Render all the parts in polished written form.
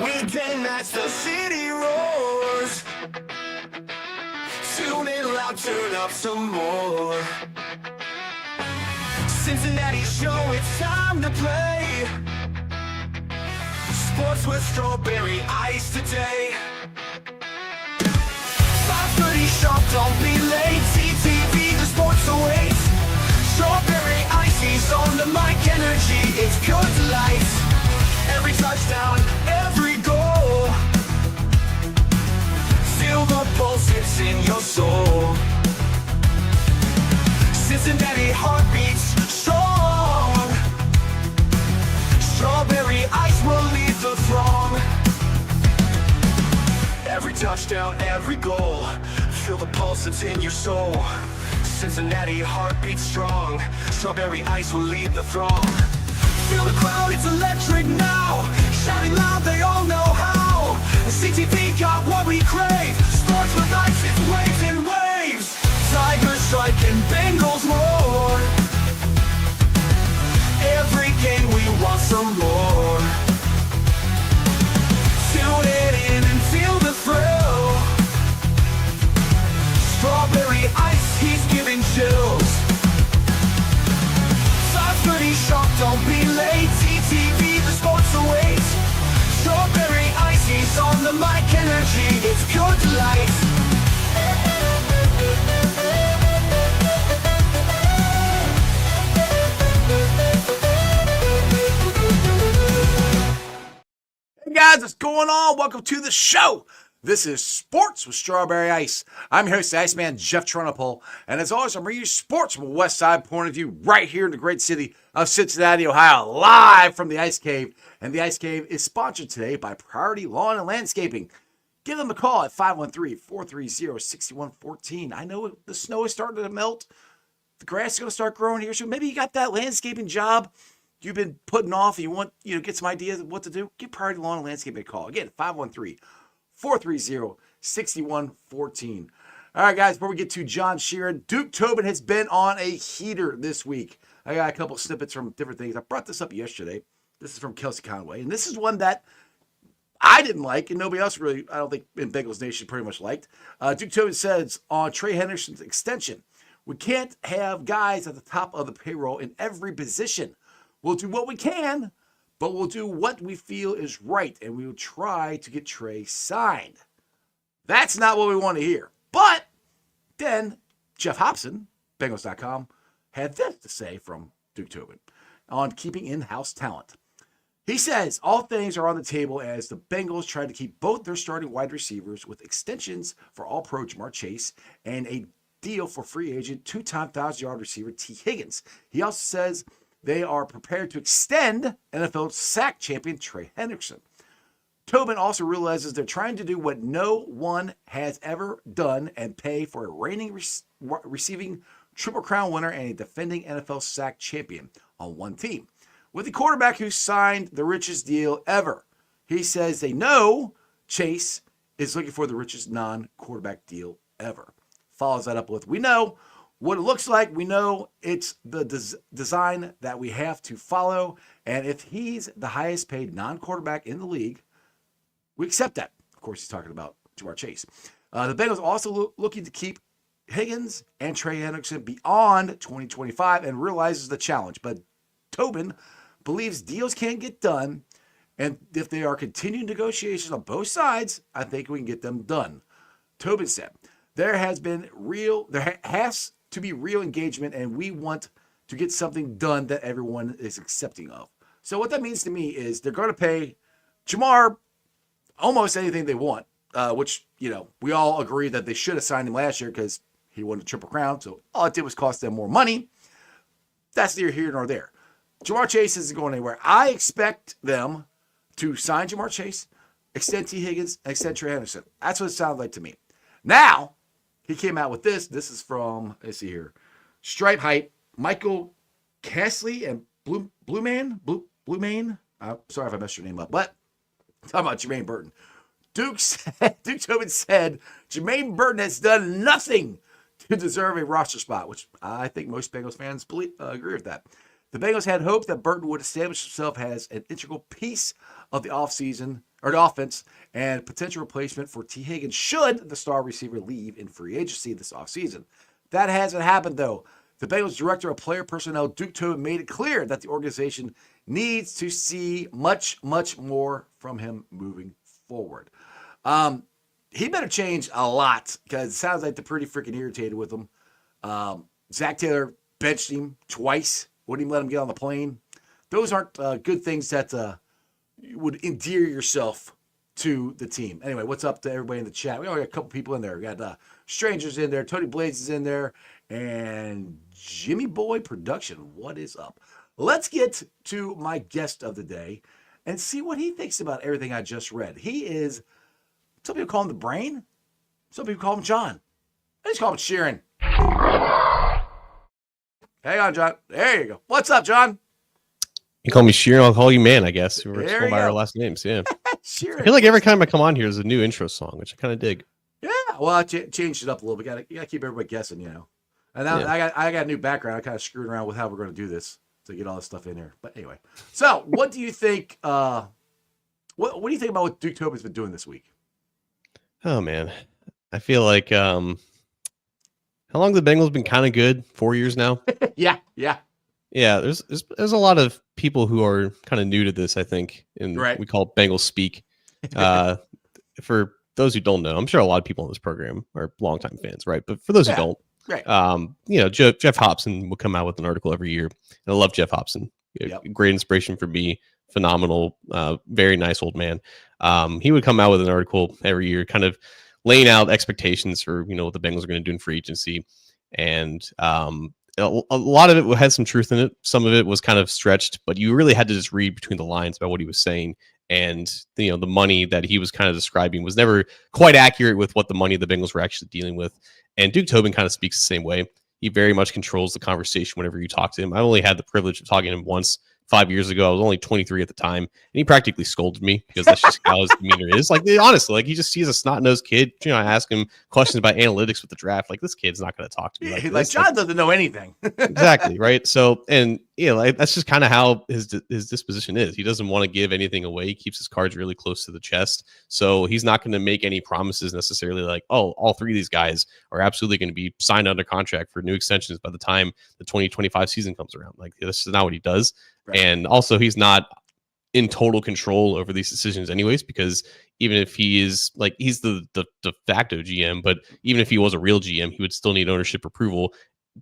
Weekend nights, the city roars. Tune in loud, turn up some more. Cincinnati show, it's time to play. Sports with strawberry ice today. 5:30 sharp, don't be late. CTV, the sports awaits. Strawberry ice, he's on the mic, energy, it's pure delight. Every touchdown, every goal. Feel the pulse, it's in your soul. Cincinnati heartbeats strong. Strawberry ice will lead the throng. Every touchdown, every goal. Feel the pulse, it's in your soul. Cincinnati heartbeats strong. Strawberry ice will lead the throng. Feel the crowd, it's electric now. Shouting loud, they all know how. The CTV got what we crave. Sports with ice, it's waves and waves. Tigers strike and Bengals roar. Every game we want some more. Tune it in and feel the thrill. Strawberry ice, he's giving chills. 5:30 sharp, don't be late. TTV, the sports awaits. Strawberry ice, he's on the mic, energy, it's pure delight. Hey guys, what's going on? Welcome to the show. This is Sports with Strawberry Ice. I'm your host, Iceman Jeff Tronopole, and as always, I'm bringing you sports from a West Side point of view right here in the great city of Cincinnati, Ohio, live from the Ice Cave. And the Ice Cave is sponsored today by Priority Lawn and Landscaping. Give them a call at 513-430-6114. I know the snow is starting to melt. The grass is going to start growing here soon. Maybe you got that landscaping job you've been putting off and you want get some ideas of what to do. Give Priority Lawn and Landscaping a call. Again, 513-430-6114. All right, guys, before we get to John Sheeran, Duke Tobin has been on a heater this week. I got a couple snippets from different things. I brought this up yesterday. This is from Kelsey Conway, and this is one that I didn't like, and nobody else really, I don't think, in Bengals Nation pretty much liked. Duke Tobin says on Trey Henderson's extension, we can't have guys at the top of the payroll in every position. We'll do what we can, but we'll do what we feel is right, and we will try to get Trey signed. That's not what we want to hear. But then Jeff Hobson, Bengals.com, had this to say from Duke Tobin on keeping in-house talent. He says, all things are on the table as the Bengals try to keep both their starting wide receivers with extensions for All-Pro Jamar Chase and a deal for free agent two-time 1,000-yard receiver T. Higgins. He also says they are prepared to extend NFL sack champion Trey Henderson. Tobin also realizes they're trying to do what no one has ever done and pay for a reigning receiving Triple Crown winner and a defending NFL sack champion on one team, with the quarterback who signed the richest deal ever. He says they know Chase is looking for the richest non-quarterback deal ever. Follows that up with, we know what it looks like. We know it's the design that we have to follow. And if he's the highest paid non-quarterback in the league, we accept that. Of course, he's talking about Jamar Chase. The Bengals also looking to keep Higgins and Trey Henderson beyond 2025 and realizes the challenge. But Tobin believes deals can't get done. And if they are continuing negotiations on both sides, I think we can get them done. Tobin said, there has to be real engagement, and we want to get something done that everyone is accepting of. So what that means to me is they're going to pay Jamar almost anything they want, which, we all agree that they should have signed him last year because he won the Triple Crown. So all it did was cost them more money. That's neither here nor there. Jamar Chase isn't going anywhere. I expect them to sign Jamar Chase, extend T. Higgins, and extend Trey Henderson. That's what it sounds like to me. Now, he came out with this. This is from, let's see here, Stripe Hype, Michael Castley and Blue Man. Sorry if I messed your name up, but talking about Jermaine Burton. Duke Tobin said Jermaine Burton has done nothing to deserve a roster spot, which I think most Bengals fans agree with that. The Bengals had hope that Burton would establish himself as an integral piece of the offseason or the offense and potential replacement for T. Higgins should the star receiver leave in free agency this offseason. That hasn't happened, though. The Bengals director of player personnel, Duke Tobin, made it clear that the organization needs to see much, much more from him moving forward. He better change a lot because it sounds like they're pretty freaking irritated with him. Zach Taylor benched him twice. Wouldn't even let him get on the plane. Those aren't good things that would endear yourself to the team. Anyway, what's up to everybody in the chat? We only got a couple people in there. We got Strangers in there. Tony Blades is in there. And Jimmy Boy Production. What is up? Let's get to my guest of the day and see what he thinks about everything I just read. He is, some people call him the brain. Some people call him John. I just call him Sheeran. Hang on, John. There you go. What's up, John? You call me Sheeran, I'll call you Man, I guess. We're There going you by our go. last names, yeah. Sheeran. I feel like every time I come on here is a new intro song, which I kind of dig. Yeah, well, I changed it up a little bit. You gotta keep everybody guessing, you know. And now Yeah. I got a new background. I kind of screwed around with how we're going to do this to get all this stuff in here. But anyway, so what do you think? What do you think about what Duke Tobin's been doing this week? Oh, man. I feel like, how long have the Bengals been kind of good? 4 years now? Yeah. Yeah, there's a lot of people who are kind of new to this, I think, and Right. we call it Bengals speak. For those who don't know, I'm sure a lot of people in this program are longtime fans, right? But for those who don't, Right. Jeff Hobson will come out with an article every year, and I love Jeff Hobson. Yep. Great inspiration for me. Phenomenal, very nice old man. He would come out with an article every year, kind of laying out expectations for what the Bengals are going to do in free agency, and a lot of it had some truth in it. Some of it was kind of stretched, but you really had to just read between the lines about what he was saying. And the money that he was kind of describing was never quite accurate with what the money the Bengals were actually dealing with. And Duke Tobin kind of speaks the same way. He very much controls the conversation whenever you talk to him. I only had the privilege of talking to him once 5 years ago. I was only 23 at the time, and he practically scolded me because that's just how his demeanor is. Like, honestly, like he just sees a snot-nosed kid. I ask him questions about analytics with the draft. Like, this kid's not going to talk to me. Like John doesn't know anything. Exactly, right? So, and that's just kind of how his disposition is. He doesn't want to give anything away. He keeps his cards really close to the chest. So he's not going to make any promises necessarily like, oh, all three of these guys are absolutely going to be signed under contract for new extensions by the time the 2025 season comes around. Like, this is not what he does. Right. And also, he's not in total control over these decisions anyways, because even if he is like, he's the de facto GM, but even if he was a real GM, he would still need ownership approval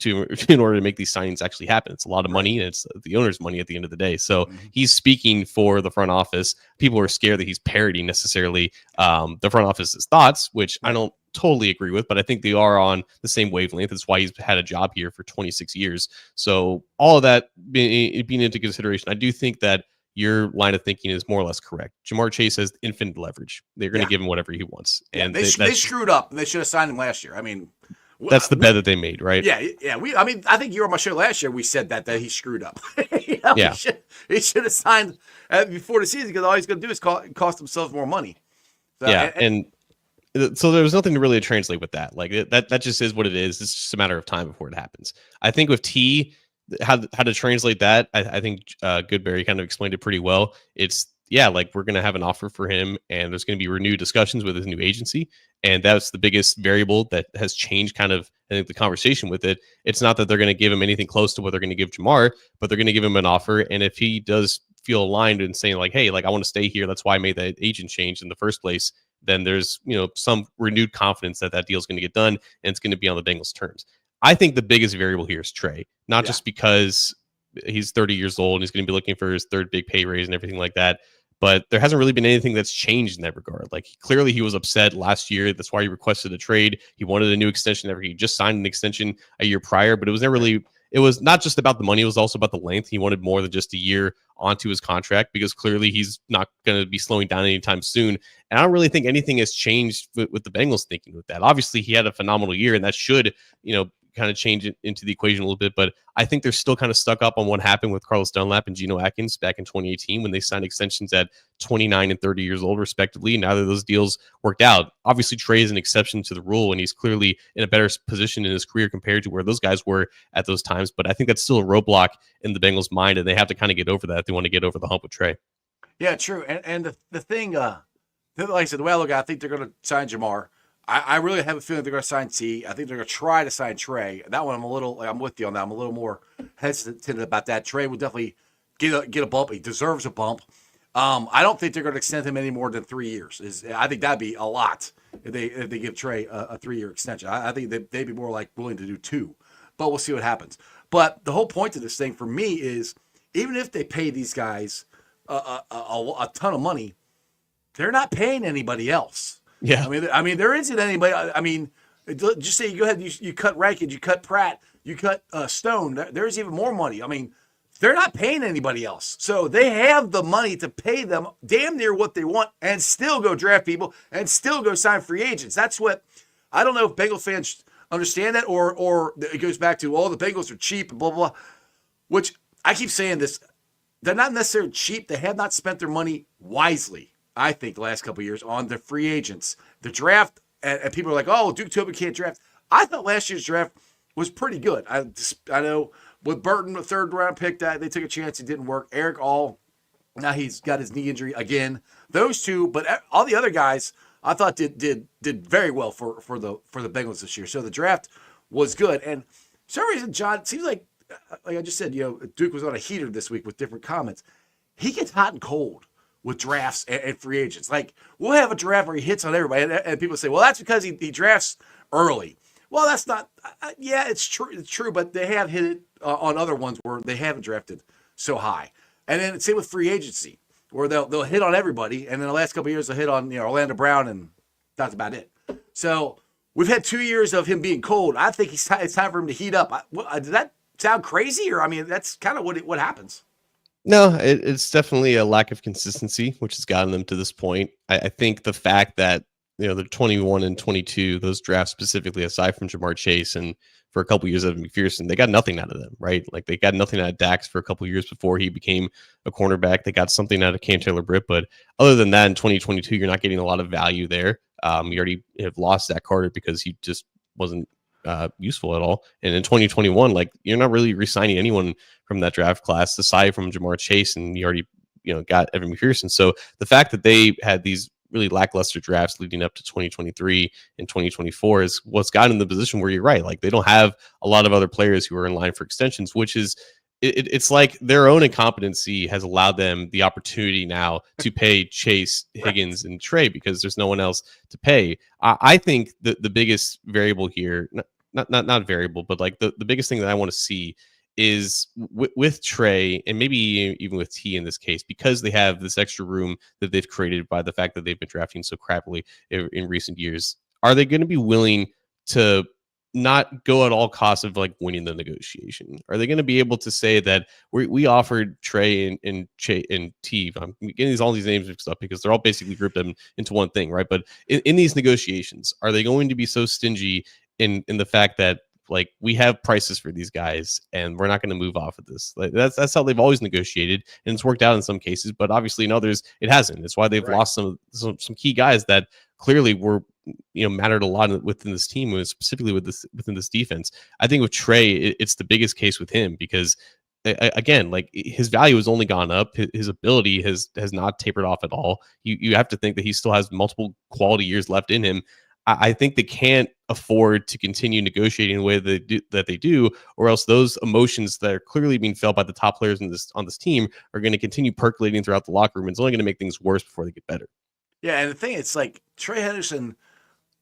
in order to make these signings actually happen. It's a lot of money, and it's the owner's money at the end of the day. So he's speaking for the front office. People are scared that he's parroting necessarily the front office's thoughts, which I don't totally agree with, but I think they are on the same wavelength. That's why he's had a job here for 26 years. So all of that being into consideration, I do think that your line of thinking is more or less correct. Jamar Chase has infinite leverage. They're going to give him whatever he wants. And they screwed up. They should have signed him last year. I mean, that's the bet that they made, right? Yeah. I think you were on my show last year. We said that he screwed up. Yeah. He should have signed before the season because all he's going to do is cost himself more money. So, yeah, and so there was nothing to really translate with that. Like that just is what it is. It's just a matter of time before it happens. I think with T, how to translate that, I think Goodberry kind of explained it pretty well. It's like we're going to have an offer for him, and there's going to be renewed discussions with his new agency, and that's the biggest variable that has changed kind of, I think, the conversation with it. It's not that they're going to give him anything close to what they're going to give Jamar, but they're going to give him an offer, and if he does feel aligned and saying like, hey, like I want to stay here, that's why I made that agent change in the first place, then there's some renewed confidence that deal is going to get done, and it's going to be on the Bengals' terms. I think the biggest variable here is Trey, not just because he's 30 years old and he's going to be looking for his third big pay raise and everything like that. But there hasn't really been anything that's changed in that regard. Like, clearly he was upset last year. That's why he requested a trade. He wanted a new extension. He just signed an extension a year prior, but it was never really, it was not just about the money. It was also about the length. He wanted more than just a year onto his contract because clearly he's not going to be slowing down anytime soon. And I don't really think anything has changed with the Bengals thinking with that. Obviously he had a phenomenal year, and that should, kind of change it into the equation a little bit, but I think they're still kind of stuck up on what happened with Carlos Dunlap and Geno Atkins back in 2018 when they signed extensions at 29 and 30 years old, respectively. Neither of those deals worked out. Obviously, Trey is an exception to the rule, and he's clearly in a better position in his career compared to where those guys were at those times. But I think that's still a roadblock in the Bengals' mind, and they have to kind of get over that if they want to get over the hump with Trey. Yeah, true. And the thing, like I said, the way I look at it, I think they're going to sign Jamar. I really have a feeling they're going to sign T. I think they're going to try to sign Trey. That one, I'm with you on that. I'm a little more hesitant about that. Trey will definitely get a bump. He deserves a bump. I don't think they're going to extend him any more than 3 years. I think that'd be a lot if they give Trey a 3-year extension. I think they'd be more like willing to do 2, but we'll see what happens. But the whole point of this thing for me is, even if they pay these guys a ton of money, they're not paying anybody else. Yeah. I mean, there isn't anybody. I mean, just say you go ahead, you cut Rankins, you cut Pratt, you cut Stone. There's even more money. I mean, they're not paying anybody else. So they have the money to pay them damn near what they want and still go draft people and still go sign free agents. That's what, I don't know if Bengals fans understand that, or it goes back to, the Bengals are cheap and blah, blah, blah, which I keep saying this. They're not necessarily cheap. They have not spent their money wisely, I think, the last couple of years on the free agents. The draft, and people are like, Duke Tobin can't draft. I thought last year's draft was pretty good. I know with Burton, the 3rd round pick, that they took a chance, it didn't work. Eric All, now he's got his knee injury again. Those two, but all the other guys, I thought did very well for the Bengals this year. So the draft was good. And for some reason, John, it seems like I just said, Duke was on a heater this week with different comments. He gets hot and cold with drafts and free agents. Like, we'll have a draft where he hits on everybody, and people say, well, that's because he drafts early. Well, that's not. Yeah, it's true. It's true, but they have hit it on other ones where they haven't drafted so high. And then same with free agency, where they'll hit on everybody, and then the last couple of years they'll hit on Orlando Brown, and that's about it. So we've had 2 years of him being cold. I think it's time for him to heat up. Does that sound crazy? Or, I mean, that's kind of what happens. No, it's definitely a lack of consistency, which has gotten them to this point. I think the fact that, they're 21 and 22, those drafts specifically, aside from Jamar Chase and for a couple years of McPherson, they got nothing out of them, right? Like, they got nothing out of Dax for a couple years before he became a cornerback. They got something out of Cam Taylor-Britt, but other than that, in 2022, you're not getting a lot of value there. You already have lost Zach Carter because he just wasn't useful at all. And in 2021, like, you're not really re-signing anyone from that draft class aside from Jamar Chase, and you already got Evan McPherson. So the fact that they had these really lackluster drafts leading up to 2023 and 2024 is what's gotten in the position where you're right. Like, they don't have a lot of other players who are in line for extensions, which is it's like their own incompetency has allowed them the opportunity now to pay Chase, Higgins, and Trey because there's no one else to pay. I think the biggest variable here, not variable, but like the biggest thing that I want to see is with Trey, and maybe even with T in this case, because they have this extra room that they've created by the fact that they've been drafting so crappily in recent years. Are they going to be willing to not go at all costs of like winning the negotiation? Are they going to be able to say that we offered Trey and T? I'm getting all these names mixed up because they're all basically grouped them into one thing, right? But in these negotiations, are they going to be so stingy in the fact that, like, we have prices for these guys and we're not going to move off of this? Like, that's how they've always negotiated, and it's worked out in some cases, but obviously in others it hasn't. It's why they've lost some key guys that clearly were mattered a lot within this team, specifically within this defense. I think with Trey, it's the biggest case with him because, again, like, his value has only gone up. His ability has not tapered off at all. You have to think that he still has multiple quality years left in him. I think they can't afford to continue negotiating the way that they do, or else those emotions that are clearly being felt by the top players on this team are going to continue percolating throughout the locker room. It's only going to make things worse before they get better. Yeah, and the thing, it's like Trey Henderson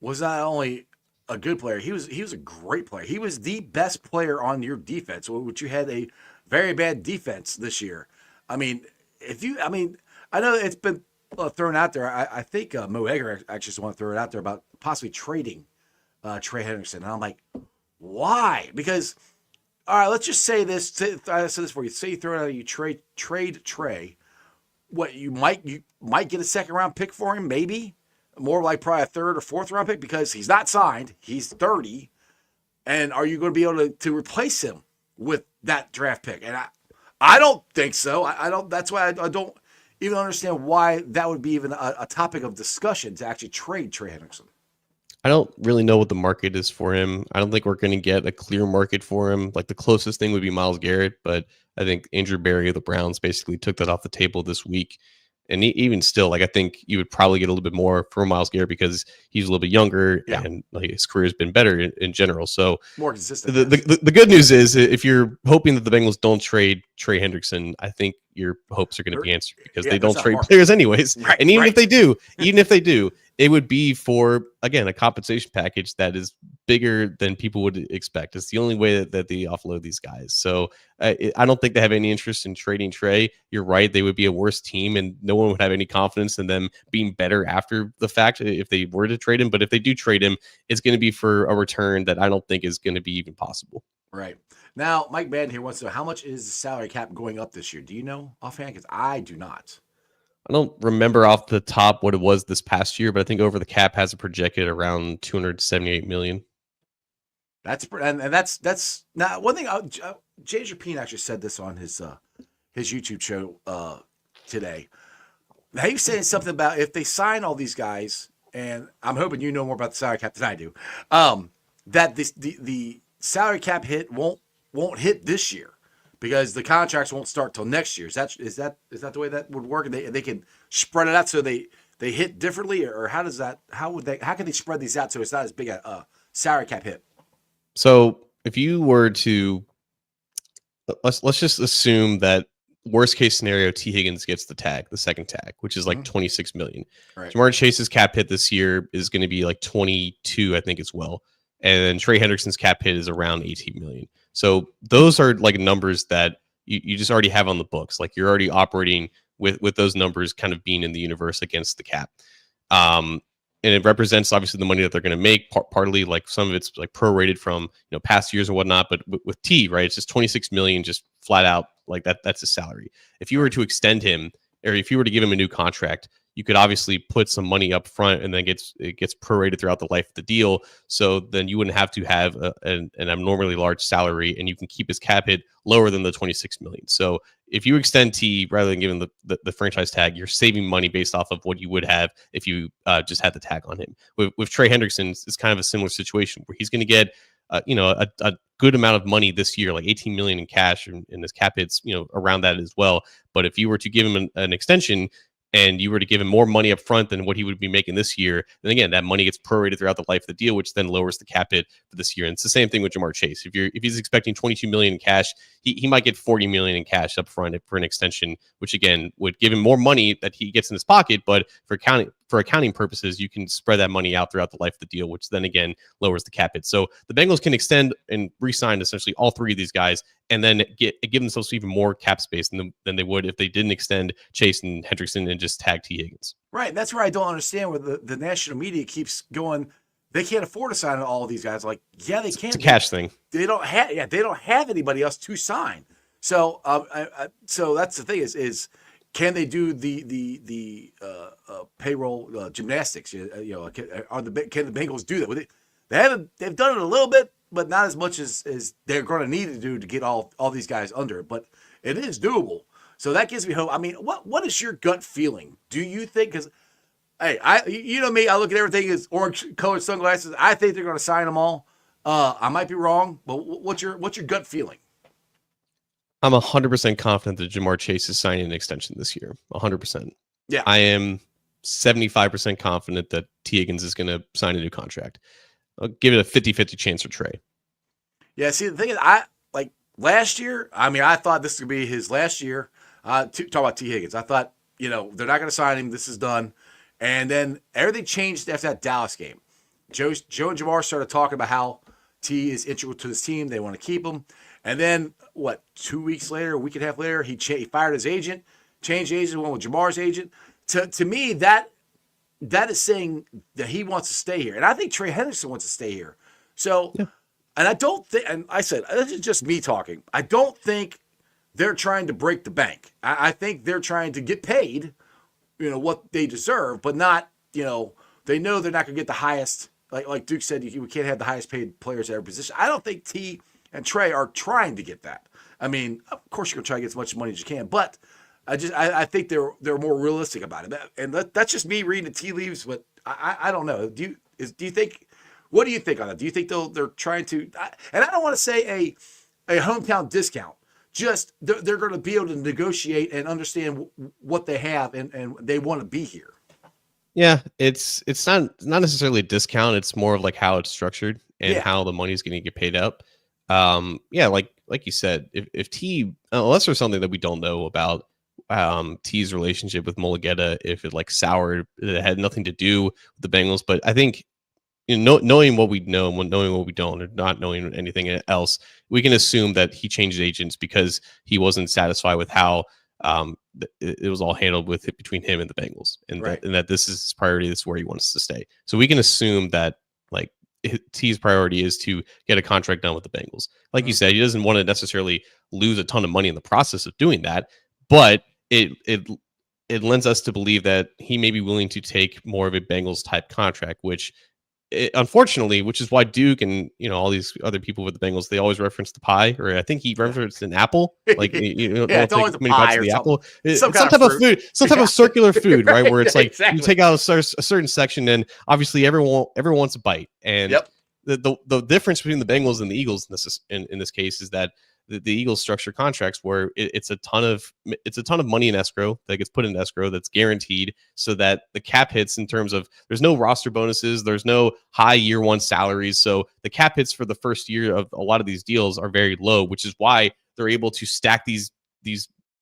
was not only a good player, he was a great player. He was the best player on your defense, which you had a very bad defense this year. I mean, I know it's been thrown out there. I think Mo Egger actually just want to throw it out there about possibly trading Trey Henderson. And I'm like, why? Because, all right, let's just say this. I said this for you. Say you throw it out, you trade Trey. What, you might get a second round pick for him, maybe more like probably a third or fourth round pick because he's not signed. He's 30. And are you going to be able to replace him with that draft pick? And I don't think so. I don't. That's why I don't even understand why that would be even a topic of discussion to actually trade Trey Hendrickson. I don't really know what the market is for him. I don't think we're going to get a clear market for him. Like the closest thing would be Myles Garrett, but I think Andrew Berry of the Browns basically took that off the table this week. And even still, like I think you would probably get a little bit more for Myles Garrett because he's a little bit younger and like his career has been better in general. So more consistent. The good news is if you're hoping that the Bengals don't trade Trey Hendrickson, I think your hopes are going to be answered because they don't trade players anyways. Right, and even if they do, it would be for, again, a compensation package that is bigger than people would expect. It's the only way that they offload these guys. So I don't think they have any interest in trading Trey. You're right. They would be a worse team and no one would have any confidence in them being better after the fact if they were to trade him. But if they do trade him, it's going to be for a return that I don't think is going to be even possible. Right. Now, Mike Madden here wants to know, how much is the salary cap going up this year? Do you know offhand? Because I do not. I don't remember off the top what it was this past year, but I think over the cap has it projected around $278 million. That's now one thing. James Rapine actually said this on his YouTube show today. Now he's saying something about if they sign all these guys, and I'm hoping you know more about the salary cap than I do. That the salary cap hit won't hit this year because the contracts won't start till next year. Is that the way that would work? And they can spread it out so they hit differently, or how can they spread these out so it's not as big a salary cap hit? So if you were to let's just assume that worst case scenario, T. Higgins gets the second tag, which is like $26 million. Right. Jamar Chase's cap hit this year is going to be like 22, I think, as well. And then Trey Hendrickson's cap hit is around 18 million. So those are like numbers that you just already have on the books. Like you're already operating with those numbers kind of being in the universe against the cap. And it represents obviously the money that they're going to make. Partly like some of it's like prorated from past years or whatnot. But with T, right, it's just 26 million, just flat out like that. That's his salary. If you were to extend him, or if you were to give him a new contract, you could obviously put some money up front and then it gets prorated throughout the life of the deal. So then you wouldn't have to have an abnormally large salary, and you can keep his cap hit lower than the 26 million. So if you extend T rather than giving the franchise tag, you're saving money based off of what you would have if you just had the tag on him. With Trey Hendrickson, it's kind of a similar situation where he's going to get a good amount of money this year, like 18 million in cash, and his cap hits around that as well. But if you were to give him an extension, and you were to give him more money up front than what he would be making this year, then again, that money gets prorated throughout the life of the deal, which then lowers the cap hit for this year. And it's the same thing with Jamar Chase. If he's expecting 22 million in cash, he might get 40 million in cash up front for an extension, which again would give him more money that he gets in his pocket. But for accounting purposes, you can spread that money out throughout the life of the deal, which then again lowers the cap hit. So the Bengals can extend and re-sign essentially all three of these guys, and then give themselves even more cap space than they would if they didn't extend Chase and Hendrickson and just tag T. Higgins. Right. That's where I don't understand where the national media keeps going. They can't afford to sign all of these guys. Like, yeah, they can. It's a cash thing. They don't have anybody else to sign. So, so that's the thing is can they do the payroll gymnastics? Can the Bengals do that? They've done it a little bit, but not as much as they're going to need to do to get all these guys under it. But it is doable. So that gives me hope. I mean, what is your gut feeling? Do you think? Because hey, you know me, I look at everything as orange-colored sunglasses. I think they're going to sign them all. I might be wrong, but what's your gut feeling? I'm 100% confident that Jamar Chase is signing an extension this year. 100%. Yeah. I am 75% confident that T. Higgins is going to sign a new contract. I'll give it a 50-50 chance for Trey. Yeah, see, the thing is, last year, I thought this would be his last year. Talk about T. Higgins. I thought, they're not going to sign him. This is done. And then everything changed after that Dallas game. Joe and Jamar started talking about how T is integral to this team. They want to keep him. And then, 2 weeks later, a week and a half later, he fired his agent, changed agent, went with Jamar's agent. To me, that is saying that he wants to stay here. And I think Trey Hendrickson wants to stay here. So, yeah. And I don't think, and I said, this is just me talking, I don't think they're trying to break the bank. I think they're trying to get paid, what they deserve, but not, they know they're not going to get the highest like Duke said, we can't have the highest paid players at every position. I don't think T and Trey are trying to get that. I mean, of course you're gonna try to get as much money as you can, but I think they're more realistic about it. And that's just me reading the tea leaves, but I don't know. Do you think? What do you think on that? Do you think they're trying to? And I don't want to say a hometown discount. Just they're going to be able to negotiate and understand what they have, and they want to be here. Yeah, it's not necessarily a discount. It's more of like how it's structured and how the money is going to get paid up. Yeah, like you said, if T, unless there's something that we don't know about T's relationship with Mulugeta, if it like soured, it had nothing to do with the Bengals. But I think, knowing what we know and knowing what we don't, or not knowing anything else, we can assume that he changed agents because he wasn't satisfied with how it was all handled between him and the Bengals, and that this is his priority. This is where he wants to stay. So we can assume that like T's priority is to get a contract done with the Bengals. Like you said, he doesn't want to necessarily lose a ton of money in the process of doing that, but it lends us to believe that he may be willing to take more of a Bengals type contract, which unfortunately, which is why Duke and all these other people with the Bengals, they always reference the pie, or I think he referenced an apple. Like it's always a pie or apple. Some type of food, some type of circular food, right? Where it's like exactly. You take out a certain section, and obviously everyone wants a bite. And the difference between the Bengals and the Eagles in this case is that the Eagles structure contracts where it's a ton of money in escrow that gets put in escrow that's guaranteed, so that the cap hits in terms of there's no roster bonuses, there's no high year one salaries, so the cap hits for the first year of a lot of these deals are very low, which is why they're able to stack these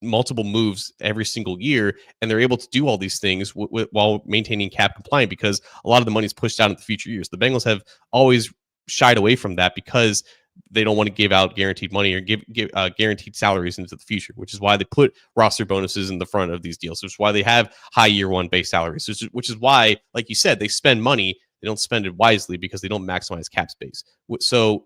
multiple moves every single year, and they're able to do all these things while maintaining cap compliant, because a lot of the money is pushed out in the future years. The Bengals have always shied away from that because they don't want to give out guaranteed money or give guaranteed salaries into the future, which is why they put roster bonuses in the front of these deals. Which is why they have high year one base salaries, which is why, like you said, they spend money. They don't spend it wisely because they don't maximize cap space. So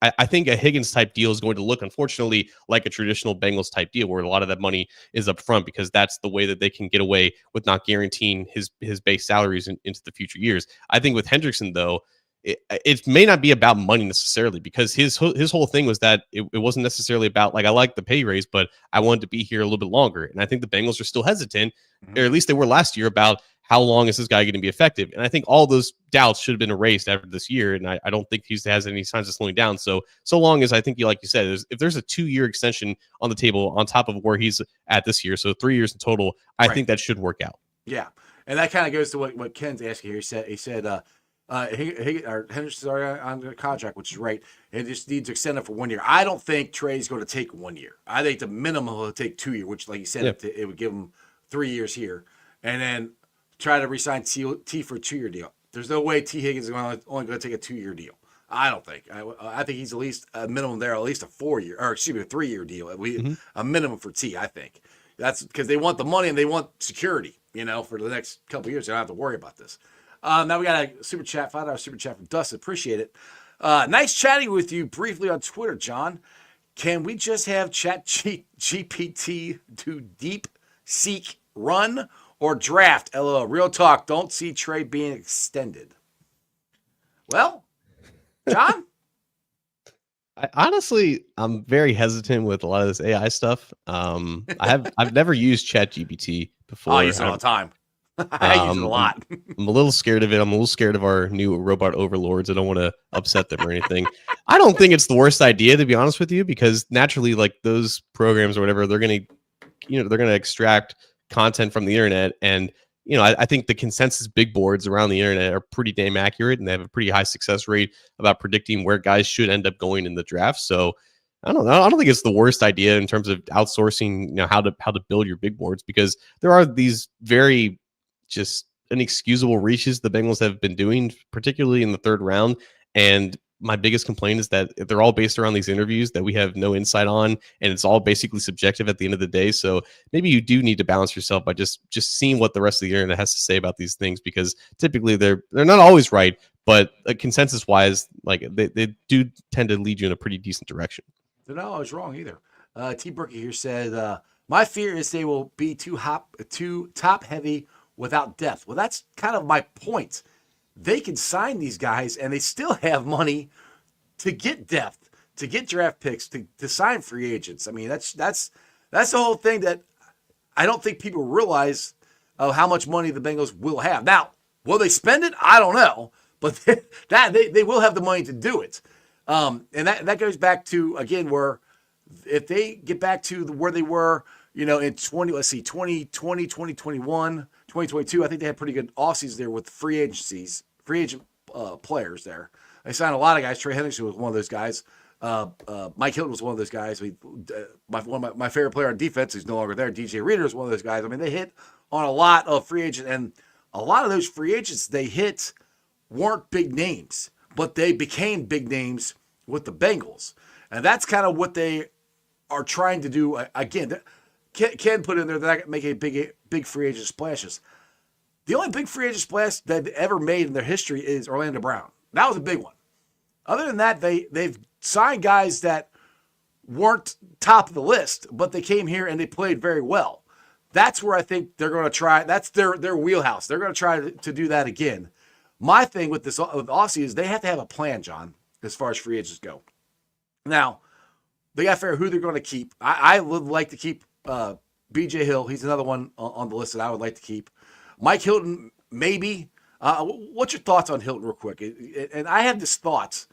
I think a Higgins type deal is going to look, unfortunately, like a traditional Bengals type deal, where a lot of that money is up front because that's the way that they can get away with not guaranteeing his base salaries into the future years. I think with Hendrickson, though, it may not be about money necessarily, because his whole thing was that it wasn't necessarily about, like, I like the pay raise, but I wanted to be here a little bit longer. And I think the Bengals are still hesitant, or at least they were last year, about how long is this guy going to be effective. And I think all those doubts should have been erased after this year. And I don't think he has any signs of slowing down. So long as, I think, like you said, if there's a 2-year extension on the table on top of where he's at this year, so 3 years in total, I think that should work out. Yeah. And that kind of goes to what Ken's asking here. He said, Henderson's already on the contract, which is right. It just needs to extend it for 1 year. I don't think Trey's going to take 1 year. I think the minimum will take 2 years, which, like you said, it would give him 3 years here, and then try to re-sign T for a 2-year deal. There's no way T Higgins is only going to take a 2-year deal. I don't think. I think he's at least a minimum there, at least a 3-year deal, at least a minimum for T. I think that's because they want the money and they want security. For the next couple of years, they don't have to worry about this. Now we got a super chat, $5 super chat from Dustin. Appreciate it. Nice chatting with you briefly on Twitter, John. Can we just have Chat GPT do deep seek, run, or draft? LOL. Real talk. Don't see Trey being extended. Well, John? I'm very hesitant with a lot of this AI stuff. I've never used Chat GPT before. I use it all the time. I use it a lot. I'm a little scared of it. I'm a little scared of our new robot overlords. I don't want to upset them or anything. I don't think it's the worst idea, to be honest with you, because naturally, like, those programs or whatever, they're going to extract content from the internet. And, I think the consensus big boards around the internet are pretty damn accurate, and they have a pretty high success rate about predicting where guys should end up going in the draft. So I don't know. I don't think it's the worst idea in terms of outsourcing, how to build your big boards, because there are these very just inexcusable reaches the Bengals have been doing, particularly in the third round. And my biggest complaint is that they're all based around these interviews that we have no insight on, and it's all basically subjective at the end of the day. So maybe you do need to balance yourself by just seeing what the rest of the internet has to say about these things, because typically they're not always right, but consensus wise, like, they do tend to lead you in a pretty decent direction. They're not always wrong either. T. Brookie here said, my fear is they will be too top heavy without depth. Well, that's kind of my point. they can sign these guys and they still have money to get depth, to get draft picks, to sign free agents. I mean, that's the whole thing that I don't think people realize of how much money the Bengals will have. Now, will they spend it? I don't know, but they will have the money to do it. And that goes back to, again, where if they get back to where they were, in 2020, 2021, 2022, I think they had pretty good offseasons there with free agent players there. They signed a lot of guys. Trey Hendrickson was one of those guys. Mike Hilton was one of those guys. My favorite player on defense, who's no longer there, DJ Reader, is one of those guys. I mean, they hit on a lot of free agents, and a lot of those free agents they hit weren't big names, but they became big names with the Bengals. And that's kind of what they are trying to do. Again, Ken put in there that I can make a big free agent splashes. The only big free agent splash that they've ever made in their history is Orlando Brown. That was a big one. Other than that, they've signed guys that weren't top of the list, but they came here and they played very well. That's where I think they're going to try. That's their wheelhouse. They're going to try to do that again. My thing with Aussie is they have to have a plan, John, as far as free agents go. Now, they got to figure out who they're going to keep. I would like to keep B.J. Hill. He's another one on the list that I would like to keep. Mike Hilton, maybe. What's your thoughts on Hilton real quick? And I have this thoughts,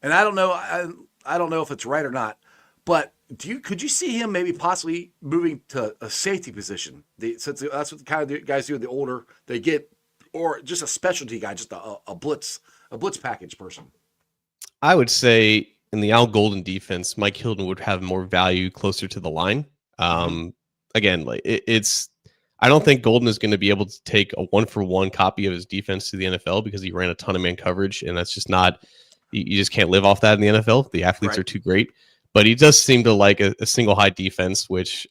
and I don't know. I don't know if it's right or not, but could you see him maybe possibly moving to a safety position? Since that's what the kind of guys do. The older they get, or just a specialty guy, just a blitz package person. I would say in the Al Golden defense, Mike Hilton would have more value closer to the line. Again, like it's. I don't think Golden is going to be able to take a 1-for-1 copy of his defense to the NFL because he ran a ton of man coverage, and that's just not. You just can't live off that in the NFL. The athletes are too great. But he does seem to like a single high defense, which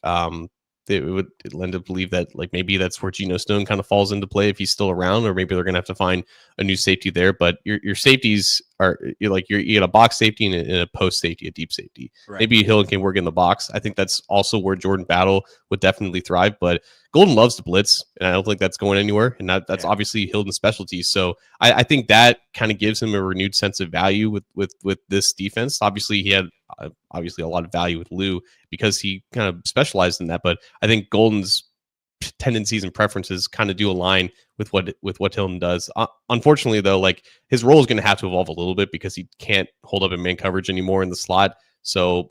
it would lend to believe that like maybe that's where Geno Stone kind of falls into play if he's still around, or maybe they're going to have to find a new safety there. But your safeties are you get a box safety and a post safety, a deep safety. Right. Maybe Hill can work in the box. I think that's also where Jordan Battle would definitely thrive. But Golden loves to blitz, and I don't think that's going anywhere. And that's obviously Hilton's specialty. So I think that kind of gives him a renewed sense of value with this defense. Obviously, he had a lot of value with Lou because he kind of specialized in that. But I think Golden's tendencies and preferences kind of do align with what Hilton does. Unfortunately, though, like his role is going to have to evolve a little bit because he can't hold up in man coverage anymore in the slot. So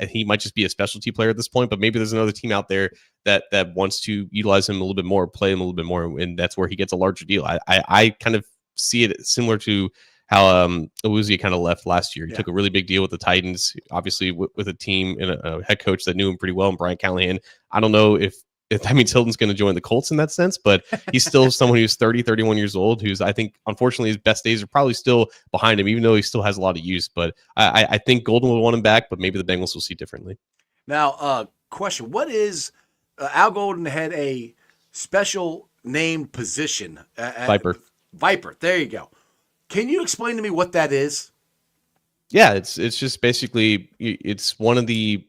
he might just be a specialty player at this point, but maybe there's another team out there that wants to utilize him a little bit more, play him a little bit more, and that's where he gets a larger deal. I kind of see it similar to how Awuzie kind of left last year. He took a really big deal with the Titans, obviously with a team and a head coach that knew him pretty well, and Brian Callahan. I don't know if that means Hilton's going to join the Colts in that sense, but he's still someone who's 30, 31 years old, who's, I think, unfortunately, his best days are probably still behind him, even though he still has a lot of use. But I think Golden will want him back, but maybe the Bengals will see differently. Now, question, what is Al Golden had a special named position? Viper. There you go. Can you explain to me what that is? Yeah, it's just basically, it's one of the...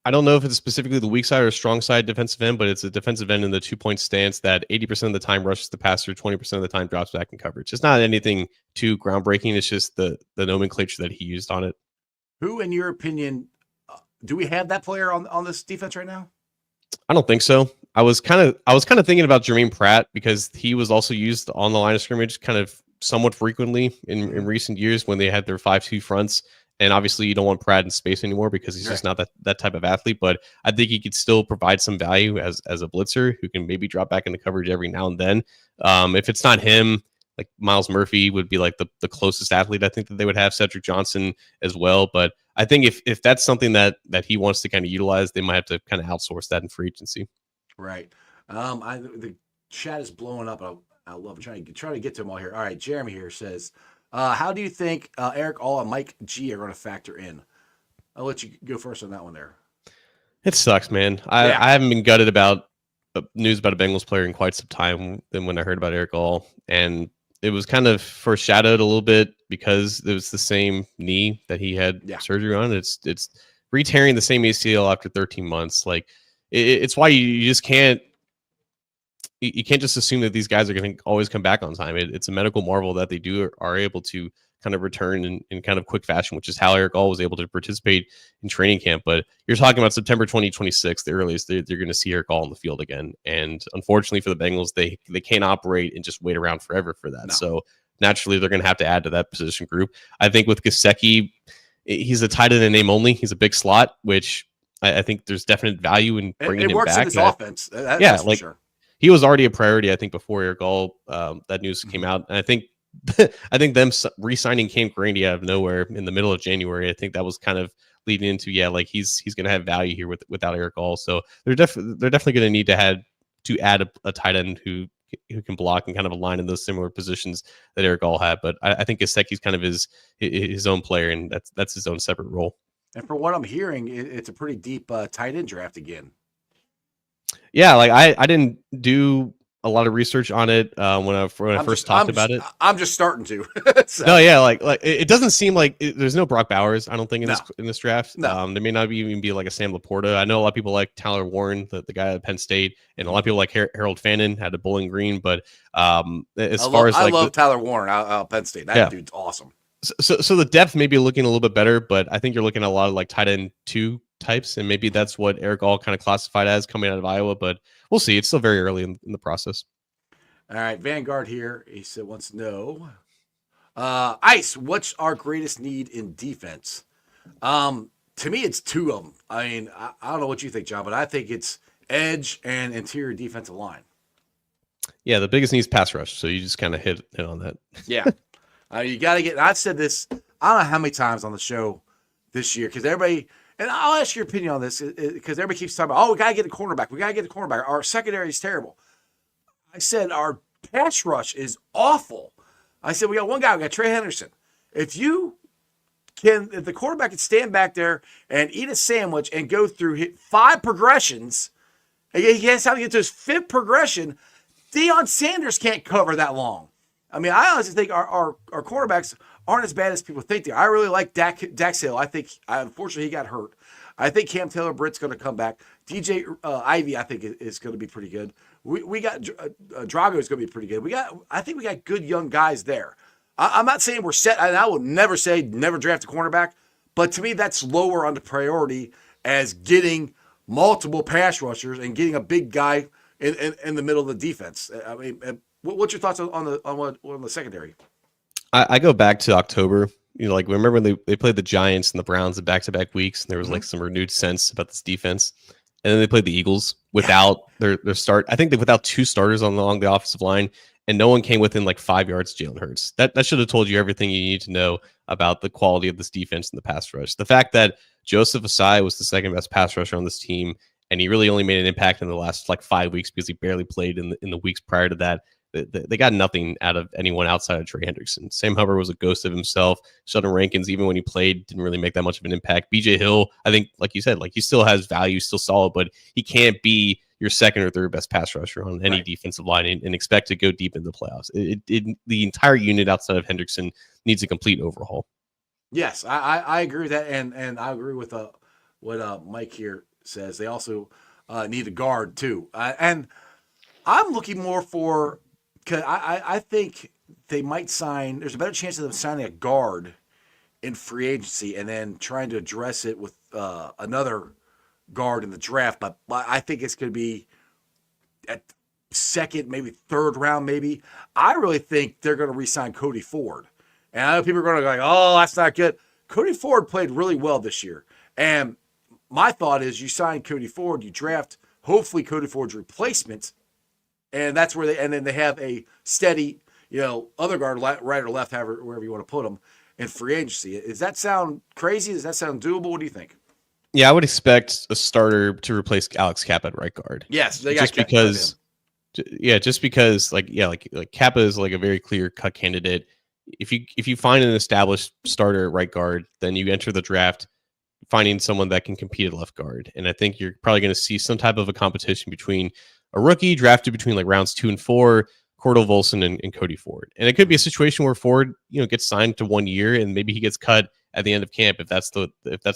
I don't know if it's specifically the weak side or strong side defensive end, but it's a defensive end in the 2-point stance that 80% of the time rushes the passer, 20% of the time drops back in coverage. It's not anything too groundbreaking. It's just the nomenclature that he used on it. Who, in your opinion, do we have that player on this defense right now? I don't think so. I was kind of thinking about Jermaine Pratt because he was also used on the line of scrimmage kind of somewhat frequently in recent years when they had their 5-2 fronts. And obviously, you don't want Pratt in space anymore because he's just not that type of athlete. But I think he could still provide some value as a blitzer who can maybe drop back into coverage every now and then. If it's not him, like Miles Murphy would be like the closest athlete I think that they would have. Cedric Johnson as well. But I think if that's something that he wants to kind of utilize, they might have to kind of outsource that in free agency. Right. The chat is blowing up. I love trying to get to them all here. All right, Jeremy here says, how do you think Eric All and Mike G are going to factor in? I'll let you go first on that one there. It sucks, man. I haven't been gutted about news about a Bengals player in quite some time than when I heard about Eric All. And it was kind of foreshadowed a little bit because it was the same knee that he had surgery on. It's re-tearing the same ACL after 13 months. Like it's why you just can't. you can't just assume that these guys are going to always come back on time. It's a medical marvel that they are able to kind of return in kind of quick fashion, which is how Eric All was able to participate in training camp. But you're talking about September 2026, the earliest they're going to see Eric All on the field again. And unfortunately for the Bengals, they can't operate and just wait around forever for that. No. So naturally, they're going to have to add to that position group. I think with Gesicki, he's a tight end in name only. He's a big slot, which I think there's definite value in bringing him back. It works in his offense. That's for sure. He was already a priority, I think, before Eric All, that news came out. And I think them re-signing Cam Grady out of nowhere in the middle of January, I think that was kind of leading into, he's going to have value here without Eric All. So they're definitely going to need to add a tight end who can block and kind of align in those similar positions that Eric All had. But I think Gesicki's kind of his own player, and that's his own separate role. And for what I'm hearing, it's a pretty deep tight end draft again. Yeah, like I didn't do a lot of research on it when I first talked about it. I'm just starting to. So. No, yeah, like it doesn't seem like there's no Brock Bowers. I don't think in this draft. No. There may not even be like a Sam Laporta. I know a lot of people like Tyler Warren, the guy at Penn State, and a lot of people like Harold Fannin out of Bowling Green. But I love Tyler Warren out of Penn State. That dude's awesome. So the depth may be looking a little bit better, but I think you're looking at a lot of like tight end 2 types, and maybe that's what Eric All kind of classified as coming out of Iowa. But we'll see. It's still very early in the process. All right, Vanguard here. He wants to know, Ice, what's our greatest need in defense? To me, it's 2 of them. I mean, I don't know what you think, John, but I think it's edge and interior defensive line. Yeah, the biggest need is pass rush. So you just kind of hit on that. Yeah. You got to get – I've said this I don't know how many times on the show this year because everybody – and I'll ask your opinion on this because everybody keeps talking about, we got to get a cornerback. We got to get a cornerback. Our secondary is terrible. I said our pass rush is awful. I said, we got one guy. We got Trey Henderson. If the quarterback can stand back there and eat a sandwich and go through 5 progressions, and he has time to get to his 5th progression, Deion Sanders can't cover that long. I mean, I honestly think our quarterbacks aren't as bad as people think they are. I really like Dax Hill. I think, unfortunately, he got hurt. I think Cam Taylor-Britt's going to come back. DJ Ivy, I think, is going to be pretty good. We got Drago is going to be pretty good. I think we got good young guys there. I'm not saying we're set, and I would never say never draft a cornerback, but to me that's lower on the priority as getting multiple pass rushers and getting a big guy in the middle of the defense. I mean, what's your thoughts on the secondary? I go back to October. Like remember when they played the Giants and the Browns in back-to-back weeks, and there was like some renewed sense about this defense. And then they played the Eagles without their start. I think they without 2 starters along the offensive line, and no one came within like 5 yards of Jalen Hurts. That should have told you everything you need to know about the quality of this defense and the pass rush. The fact that Joseph Asai was the 2nd best pass rusher on this team, and he really only made an impact in the last like 5 weeks because he barely played in the weeks prior to that. They got nothing out of anyone outside of Trey Hendrickson. Sam Hubbard was a ghost of himself. Sheldon Rankins, even when he played, didn't really make that much of an impact. BJ Hill, I think, like you said, like he still has value, still solid, but he can't be your 2nd or 3rd best pass rusher on any defensive line and expect to go deep into the playoffs. The entire unit outside of Hendrickson needs a complete overhaul. Yes, I agree with that, and I agree with what Mike here says. They also need a guard too, and I'm looking more for. Because I think they might sign – there's a better chance of them signing a guard in free agency and then trying to address it with another guard in the draft. But I think it's going to be at 2nd, maybe 3rd round maybe. I really think they're going to re-sign Cody Ford. And I know people are going to go like, oh, that's not good. Cody Ford played really well this year. And my thought is you sign Cody Ford, you draft hopefully Cody Ford's replacement. And that's where then they have a steady, other guard, right or left, wherever you want to put them in free agency. Does that sound crazy? Does that sound doable? What do you think? Yeah, I would expect a starter to replace Alex Kappa at right guard. Yes, they got just because like Kappa is like a very clear cut candidate. If you find an established starter at right guard, then you enter the draft finding someone that can compete at left guard. And I think you're probably going to see some type of a competition between a rookie drafted between like rounds 2 and 4, Cordell Volson and Cody Ford. And it could be a situation where Ford, gets signed to 1 year and maybe he gets cut at the end of camp if that's the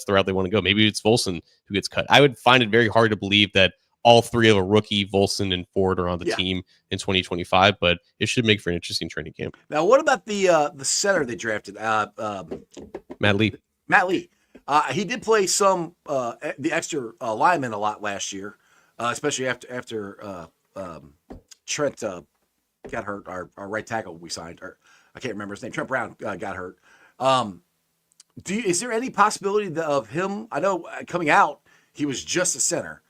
route they want to go. Maybe it's Volson who gets cut. I would find it very hard to believe that all three of a rookie, Volson and Ford, are on the Yeah. team in 2025, but it should make for an interesting training camp. Now, what about the center they drafted? Matt Lee. Matt Lee. He did play some the extra lineman a lot last year, especially after Trent got hurt. Our right tackle we signed, or I can't remember his name. Trent Brown got hurt. Is there any possibility of him? I know coming out he was just a center,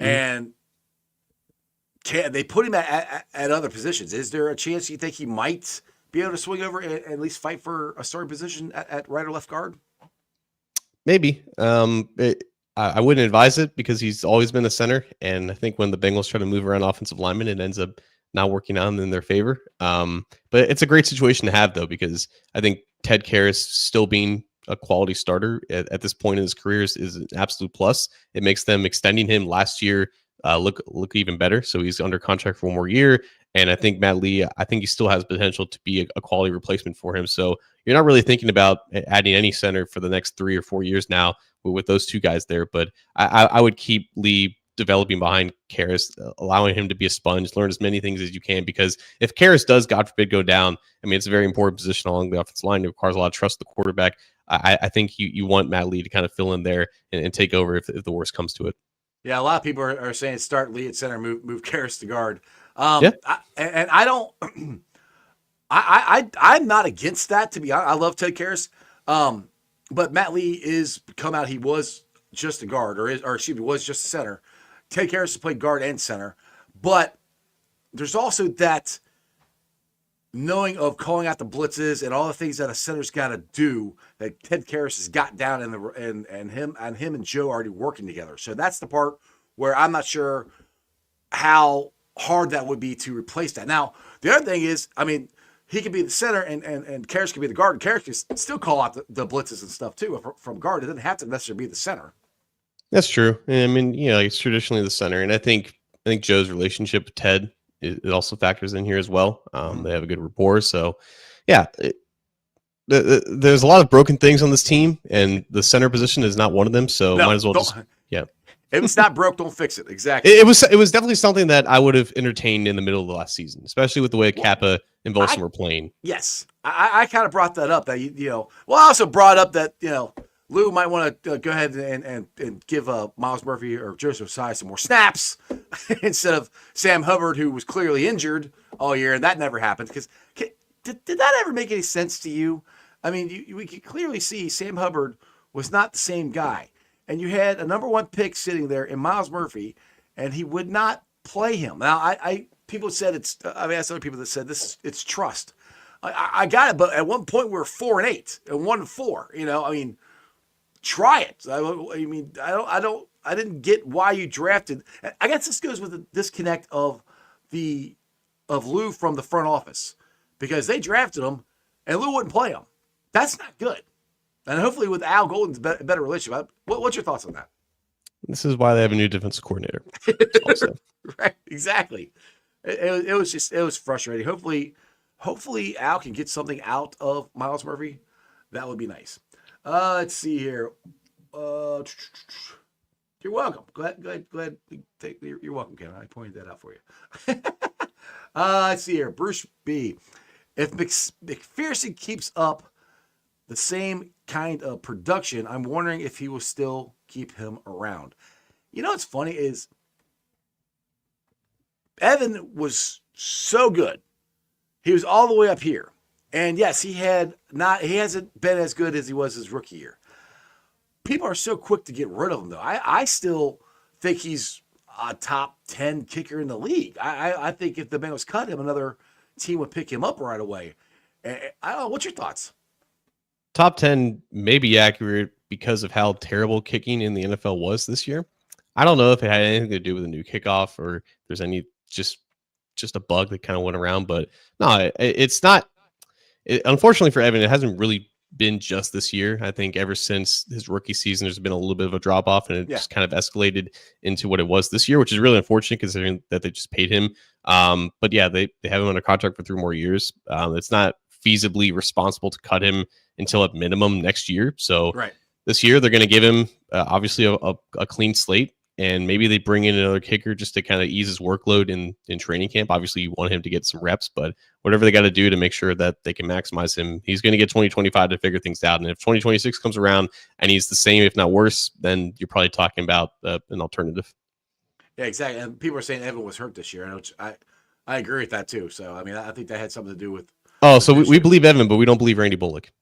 and they put him at other positions. Is there a chance you think he might be able to swing over and at least fight for a starting position at right or left guard? Maybe. I wouldn't advise it because he's always been a center, and I think when the Bengals try to move around offensive linemen, it ends up not working out in their favor. But it's a great situation to have, though, because I think Ted Karras still being a quality starter at this point in his career is an absolute plus. It makes them extending him last year look even better. So he's under contract for one more year. And I think Matt Lee, I think he still has potential to be a quality replacement for him. So you're not really thinking about adding any center for the next 3 or 4 years now with those two guys there. But I would keep Lee developing behind Karras, allowing him to be a sponge, learn as many things as you can, because if Karras does, God forbid, go down, I mean, it's a very important position along the offensive line. It requires a lot of trust in the quarterback. I think you want Matt Lee to kind of fill in there and take over if the worst comes to it. Yeah, a lot of people are saying start Lee at center, move Karras to guard. Yeah. I don't. I'm not against that, to be honest. I love Ted Karras, but Matt Lee is come out. He was just a guard, or excuse me, was just a center. Ted Karras has played guard and center, but there's also that knowing of calling out the blitzes and all the things that a center's got to do that Ted Karras has got down and him and Joe already working together. So that's the part where I'm not sure how hard that would be to replace that. Now, the other thing is, I mean, he could be the center and Karras could be the guard, and Karras can still call out the blitzes and stuff too from guard. It doesn't have to necessarily be the center. That's true. I mean, it's traditionally the center, and I think Joe's relationship with Ted it also factors in here as well. They have a good rapport, so yeah. There's a lot of broken things on this team, and the center position is not one of them. So might as well just If it's not broke, don't fix it. Exactly. It was definitely something that I would have entertained in the middle of the last season, especially with the way Kappa and Volson were playing. Yes, I kind of brought that up. That I also brought up that Lou might want to go ahead and give Miles Murphy or Joseph Tsai some more snaps instead of Sam Hubbard, who was clearly injured all year, and that never happened. Because did that ever make any sense to you? I mean, we could clearly see Sam Hubbard was not the same guy, and you had a number one pick sitting there in Miles Murphy, and he would not play him. Now, people said I've asked other people that said it's trust. I got it, but at one point we were 4-8 and 1-4. I mean. Try it. I mean, I didn't get why you drafted. I guess this goes with the disconnect of Lou from the front office, because they drafted him and Lou wouldn't play him. That's not good. And hopefully with Al Golden's better relationship. What's your thoughts on that? This is why they have a new defensive coordinator. Right. Exactly. It was frustrating. Hopefully Al can get something out of Miles Murphy. That would be nice. Let's see here. You're welcome. Go ahead. You're welcome, Kevin. I pointed that out for you. Let's see here. Bruce B. If McPherson keeps up the same kind of production, I'm wondering if he will still keep him around. What's funny is Evan was so good. He was all the way up here. And yes, he hasn't been as good as he was his rookie year. People are so quick to get rid of him, though. I still think he's a top 10 kicker in the league. I think if the Bengals cut him, another team would pick him up right away. I don't know. What's your thoughts? Top 10 may be accurate because of how terrible kicking in the NFL was this year. I don't know if it had anything to do with a new kickoff or if there's any just a bug that kind of went around. But no, it's not. Unfortunately for Evan, it hasn't really been just this year. I think ever since his rookie season, there's been a little bit of a drop off, and it just kind of escalated into what it was this year, which is really unfortunate considering that they just paid him. But yeah, they have him under contract for 3 more years. It's not feasibly responsible to cut him until at minimum next year. So this year they're going to give him obviously a clean slate. and maybe they bring in another kicker just to kind of ease his workload in training camp. Obviously, you want him to get some reps, but whatever they got to do to make sure that they can maximize him, he's going to get 2025 to figure things out. And if 2026 comes around and he's the same, if not worse, then you're probably talking about an alternative. Yeah, exactly. And people are saying Evan was hurt this year. I agree with that too. So I mean, I think that had something to do with. Oh, so we believe Evan, but we don't believe Randy Bullock.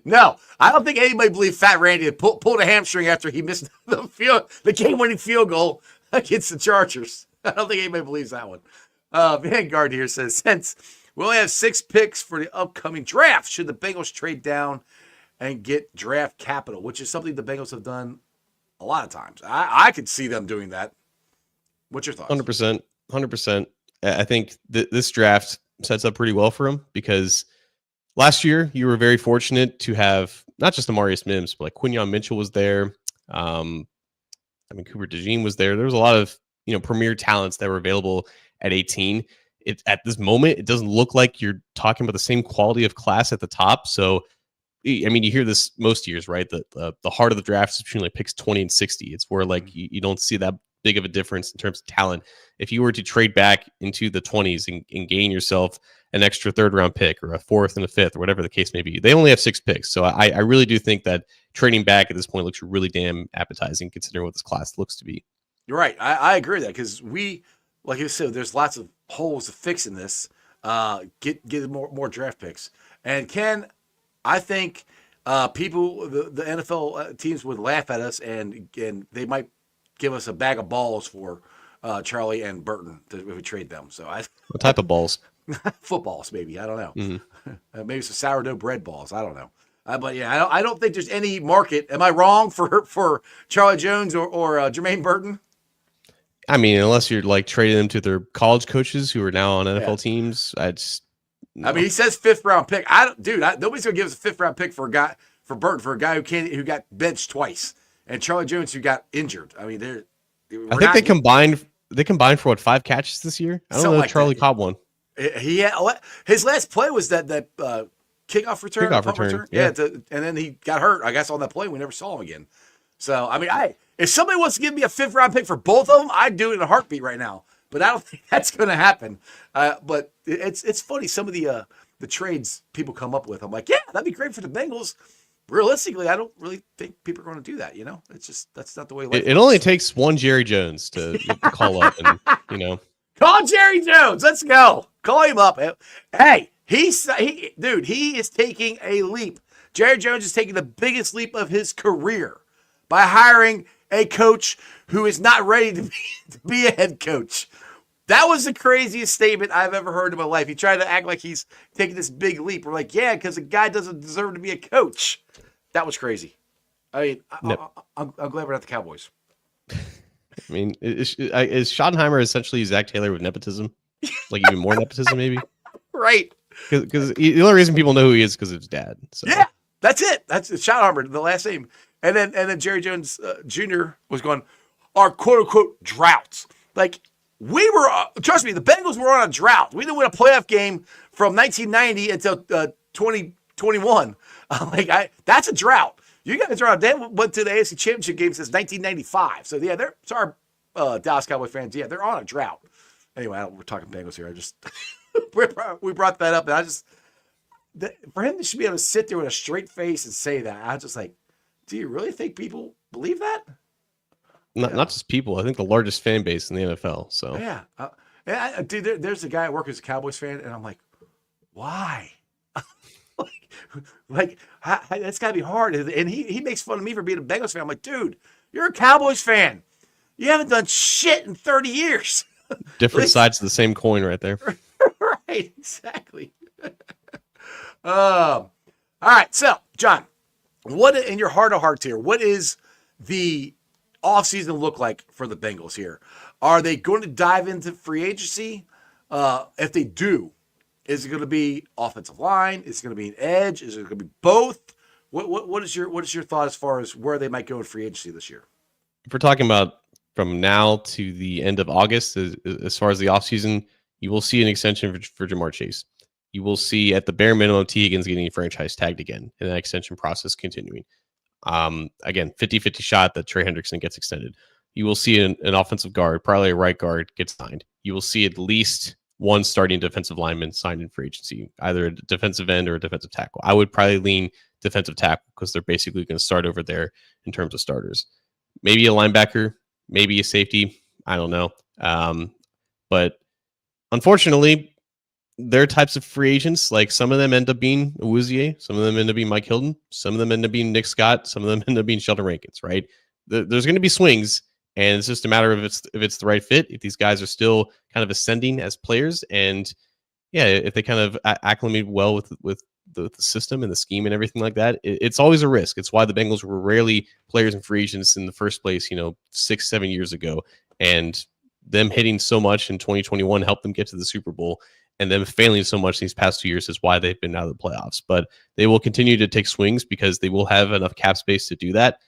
No, I don't think anybody believed Fat Randy pulled a hamstring after he missed the game-winning field goal against the Chargers. I don't think anybody believes that one. Vanguard here says, since we only have 6 picks for the upcoming draft, should the Bengals trade down and get draft capital, which is something the Bengals have done a lot of times. I could see them doing that. What's your thoughts? 100%. I think this draft sets up pretty well for him because last year you were very fortunate to have not just Amarius Mims, but like Quinyon Mitchell was there. Cooper DeJean was there. There was a lot of premier talents that were available at 18. At this moment, it doesn't look like you're talking about the same quality of class at the top. So, I mean, you hear this most years, right? The heart of the draft is between like picks 20 and 60. It's where like you don't see that big of a difference in terms of talent. If you were to trade back into the 20s and gain yourself an extra 3rd round pick or a 4th and a 5th or whatever the case may be, they only have 6 picks. So I really do think that trading back at this point looks really damn appetizing considering what this class looks to be. You're right. I agree with that because like you said, there's lots of holes to fix in this. Get more draft picks. And Ken, I think people, the NFL teams would laugh at us and they might give us a bag of balls for Charlie and Burton if we trade them. So what type of balls? Footballs, maybe. I don't know. Mm-hmm. Maybe some sourdough bread balls. I don't know. But yeah, I don't think there's any market. Am I wrong for Charlie Jones or Jermaine Burton? I mean, unless you're like trading them to their college coaches who are now on NFL teams, no. I mean, he says 5th round pick. Nobody's gonna give us a 5th round pick for Burton, for a guy who got benched twice, and Charlie Jones who got injured. I mean, I think they combined for what 5 catches this year. I don't know if Charlie caught one. He had, his last play was that kickoff return. Yeah. And then he got hurt. I guess on that play we never saw him again. So I mean, if somebody wants to give me a 5th round pick for both of them, I'd do it in a heartbeat right now. But I don't think that's going to happen. But it's funny, some of the trades people come up with. I'm like, yeah, that'd be great for the Bengals. Realistically, I don't really think people are going to do that. It's just that's not the way. It only takes one Jerry Jones to call up, and call Jerry Jones. Let's go. Call him up. Hey, he is taking a leap. Jerry Jones is taking the biggest leap of his career by hiring a coach who is not ready to be a head coach. That was the craziest statement I've ever heard in my life. He tried to act like he's taking this big leap. We're like, yeah, because the guy doesn't deserve to be a coach. That was crazy. I mean, I'm glad we're not the Cowboys. I mean, is Schottenheimer essentially Zach Taylor with nepotism? Like even more nepotism, maybe? Right. Because the only reason people know who he is because of his dad. So. Yeah, that's it. That's Schottenheimer, the last name. And then Jerry Jones Jr. was going, our quote-unquote droughts. Like, we were, trust me, the Bengals were on a drought. We didn't win a playoff game from 1990 until 2021. That's a drought. You got a drought. They went to the AFC Championship game since 1995. So, yeah, sorry, Dallas Cowboy fans. Yeah, they're on a drought. Anyway, we're talking Bengals here. I just, we brought that up. And for him to be able to sit there with a straight face and say that, I was just like, do you really think people believe that? Not just people. I think the largest fan base in the NFL. So yeah, dude. There's a guy at work who's a Cowboys fan, and I'm like, why? That's got to be hard. And he makes fun of me for being a Bengals fan. I'm like, dude, you're a Cowboys fan. You haven't done shit in 30 years. Different sides of the same coin, right there. Right, exactly. All right, so John. What in your heart of hearts here? What is the offseason look like for the Bengals here? Are they going to dive into free agency? If they do, is it going to be offensive line? Is it going to be an edge? Is it going to be both? What is your thought as far as where they might go in free agency this year? If we're talking about from now to the end of August, as far as the offseason, you will see an extension for Jamar Chase. You will see at the bare minimum T. Higgins getting franchise tagged again and that extension process continuing. Again, 50-50 shot that Trey Hendrickson gets extended. You will see an offensive guard, probably a right guard, get signed. You will see at least one starting defensive lineman signed in free agency, either a defensive end or a defensive tackle. I would probably lean defensive tackle because they're basically going to start over there in terms of starters. Maybe a linebacker, maybe a safety. I don't know. But unfortunately, there are types of free agents. Like some of them end up being Awuzie, some of them end up being Mike Hilton, some of them end up being Nick Scott, some of them end up being Sheldon Rankins, right? There's going to be swings, and it's just a matter of if it's the right fit, if these guys are still kind of ascending as players, and yeah, if they kind of acclimate well with the system and the scheme and everything like that. It's always a risk. It's why the Bengals were rarely players and free agents in the first place, 6-7 years ago. And them hitting so much in 2021 helped them get to the Super Bowl. And them failing so much these past 2 years is why they've been out of the playoffs. But they will continue to take swings because they will have enough cap space to do that,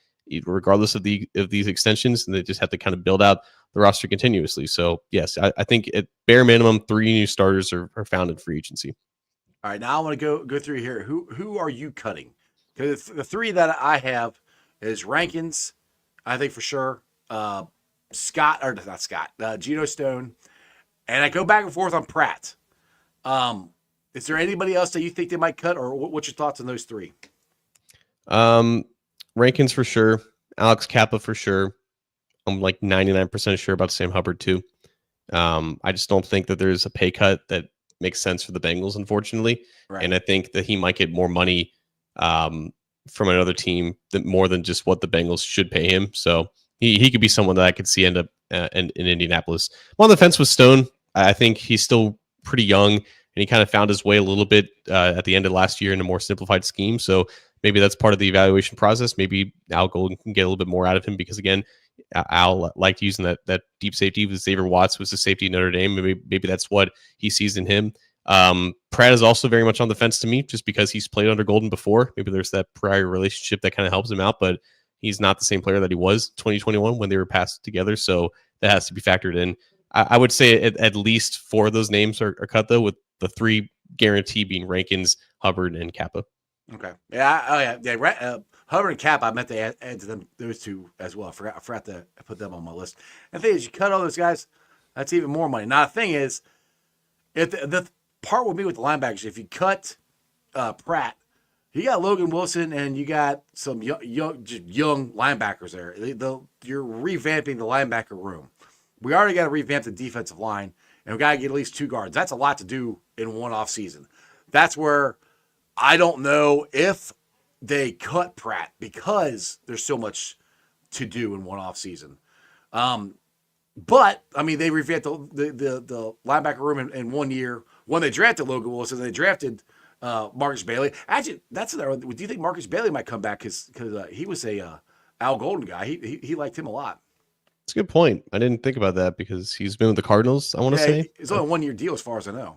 regardless of these extensions. And they just have to kind of build out the roster continuously. So, yes, I think at bare minimum, 3 new starters are found in free agency. All right, now I want to go through here. Who are you cutting? Because the 3 that I have is Rankins, I think for sure. Scott, or not Scott, Geno Stone. And I go back and forth on Pratt. Is there anybody else that you think they might cut, or what's your thoughts on those 3? Rankins for sure. Alex Kappa for sure. I'm like 99% sure about Sam Hubbard too. I just don't think that there's a pay cut that makes sense for the Bengals, unfortunately. Right. And I think that he might get more money from another team more than just what the Bengals should pay him. So he could be someone that I could see end up in Indianapolis. I'm on the fence with Stone. I think he's still pretty young, and he kind of found his way a little bit at the end of last year in a more simplified scheme. So maybe that's part of the evaluation process. Maybe Al Golden can get a little bit more out of him because, again, Al liked using that deep safety with Xavier Watts was the safety in Notre Dame. Maybe that's what he sees in him. Pratt is also very much on the fence to me just because he's played under Golden before. Maybe there's that prior relationship that kind of helps him out, but he's not the same player that he was 2021 when they were passed together. So that has to be factored in. I would say at least 4 of those names are cut, though, with the 3 guarantee being Rankins, Hubbard, and Kappa. Okay. Yeah. Hubbard and Kappa, I meant to add to them those 2 as well. I forgot to put them on my list. And the thing is, you cut all those guys, that's even more money. Now, the thing is, if the part with me with the linebackers, if you cut Pratt, you got Logan Wilson and you got some young linebackers there. You're revamping the linebacker room. We already got to revamp the defensive line, and we got to get at least 2 guards. That's a lot to do in one off season. That's where I don't know if they cut Pratt because there's so much to do in one off season. But I mean, they revamped the linebacker room in 1 year. When they drafted Logan Wilson, they drafted Marcus Bailey. Actually, that's another. Do you think Marcus Bailey might come back because he was a Al Golden guy? He liked him a lot. That's a good point. I didn't think about that because he's been with the Cardinals, I want to say. It's only a 1 year deal as far as I know.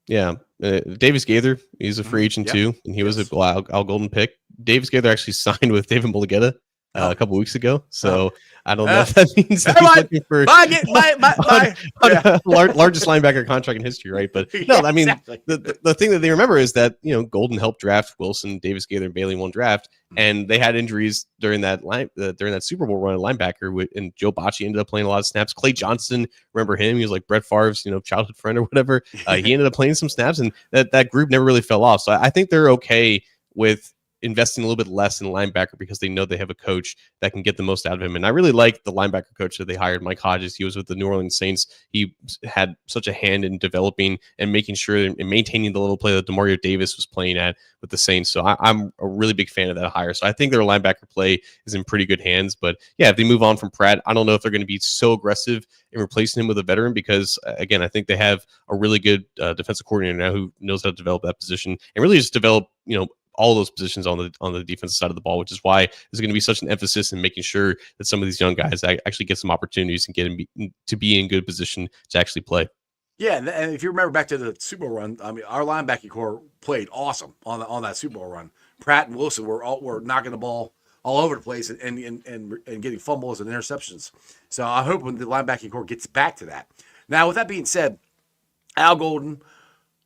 Yeah. Davis Gaither, he's a free agent too, and he was a Al Golden pick. Davis Gaither actually signed with David Mulligetta a couple weeks ago. So I don't know if that means that he's looking for largest linebacker contract in history, right? But no, I mean, exactly. the thing that they remember is that, Golden helped draft Wilson, Davis Gaither, and Bailey in one draft, and they had injuries during that Super Bowl run at linebacker, and Joe Bocci ended up playing a lot of snaps. Clay Johnson, remember him? He was like Brett Favre's, childhood friend or whatever. He ended up playing some snaps, and that group never really fell off. So I think they're okay with investing a little bit less in linebacker because they know they have a coach that can get the most out of him. And I really like the linebacker coach that they hired, Mike Hodges. He was with the New Orleans Saints. He had such a hand in developing and making sure and maintaining the little play that DeMario Davis was playing at with the Saints. So I'm a really big fan of that hire. So I think their linebacker play is in pretty good hands. But yeah, if they move on from Pratt, I don't know if they're going to be so aggressive in replacing him with a veteran because, again, I think they have a really good defensive coordinator now who knows how to develop that position and really just develop, all those positions on the defensive side of the ball, which is why there's going to be such an emphasis in making sure that some of these young guys actually get some opportunities and get to be in good position to actually play. Yeah, and if you remember back to the Super Bowl run, I mean, our linebacking core played awesome on that Super Bowl run. Pratt and Wilson were knocking the ball all over the place and getting fumbles and interceptions. So I hope when the linebacking core gets back to that. Now, with that being said, Al Golden,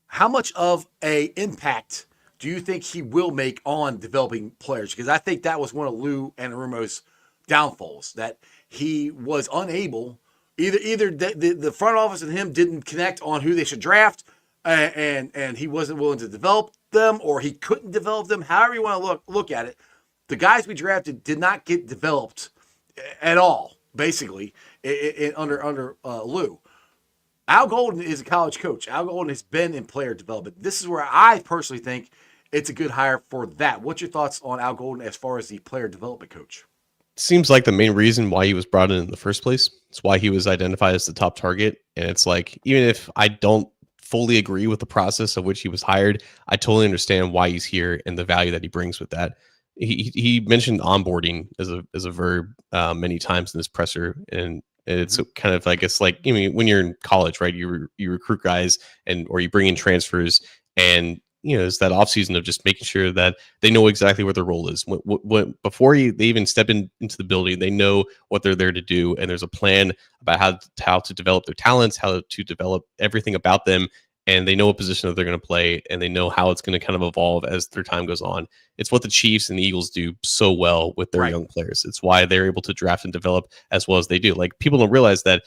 how much of a impact do you think he will make on developing players? Because I think that was one of Lou Anarumo's downfalls, that he was unable, either the front office and him didn't connect on who they should draft, and he wasn't willing to develop them, or he couldn't develop them. However you want to look at it, the guys we drafted did not get developed at all, basically, under Lou. Al Golden is a college coach. Al Golden has been in player development. This is where I personally think it's a good hire for that. What's your thoughts on Al Golden as far as the player development coach? Seems like the main reason why he was brought in the first place. It's why he was identified as the top target. And it's like, even if I don't fully agree with the process of which he was hired, I totally understand why he's here and the value that he brings with that. He mentioned onboarding as a verb many times in this presser, and it's kind of like, it's like, I mean, when you're in college, right? You recruit guys or you bring in transfers, and it's that offseason of just making sure that they know exactly what their role is. Before they even step into the building, they know what they're there to do, and there's a plan about how to develop their talents, how to develop everything about them, and they know what position that they're going to play, and they know how it's going to kind of evolve as their time goes on. It's what the Chiefs and the Eagles do so well with their young players. It's why they're able to draft and develop as well as they do. Like, people don't realize that,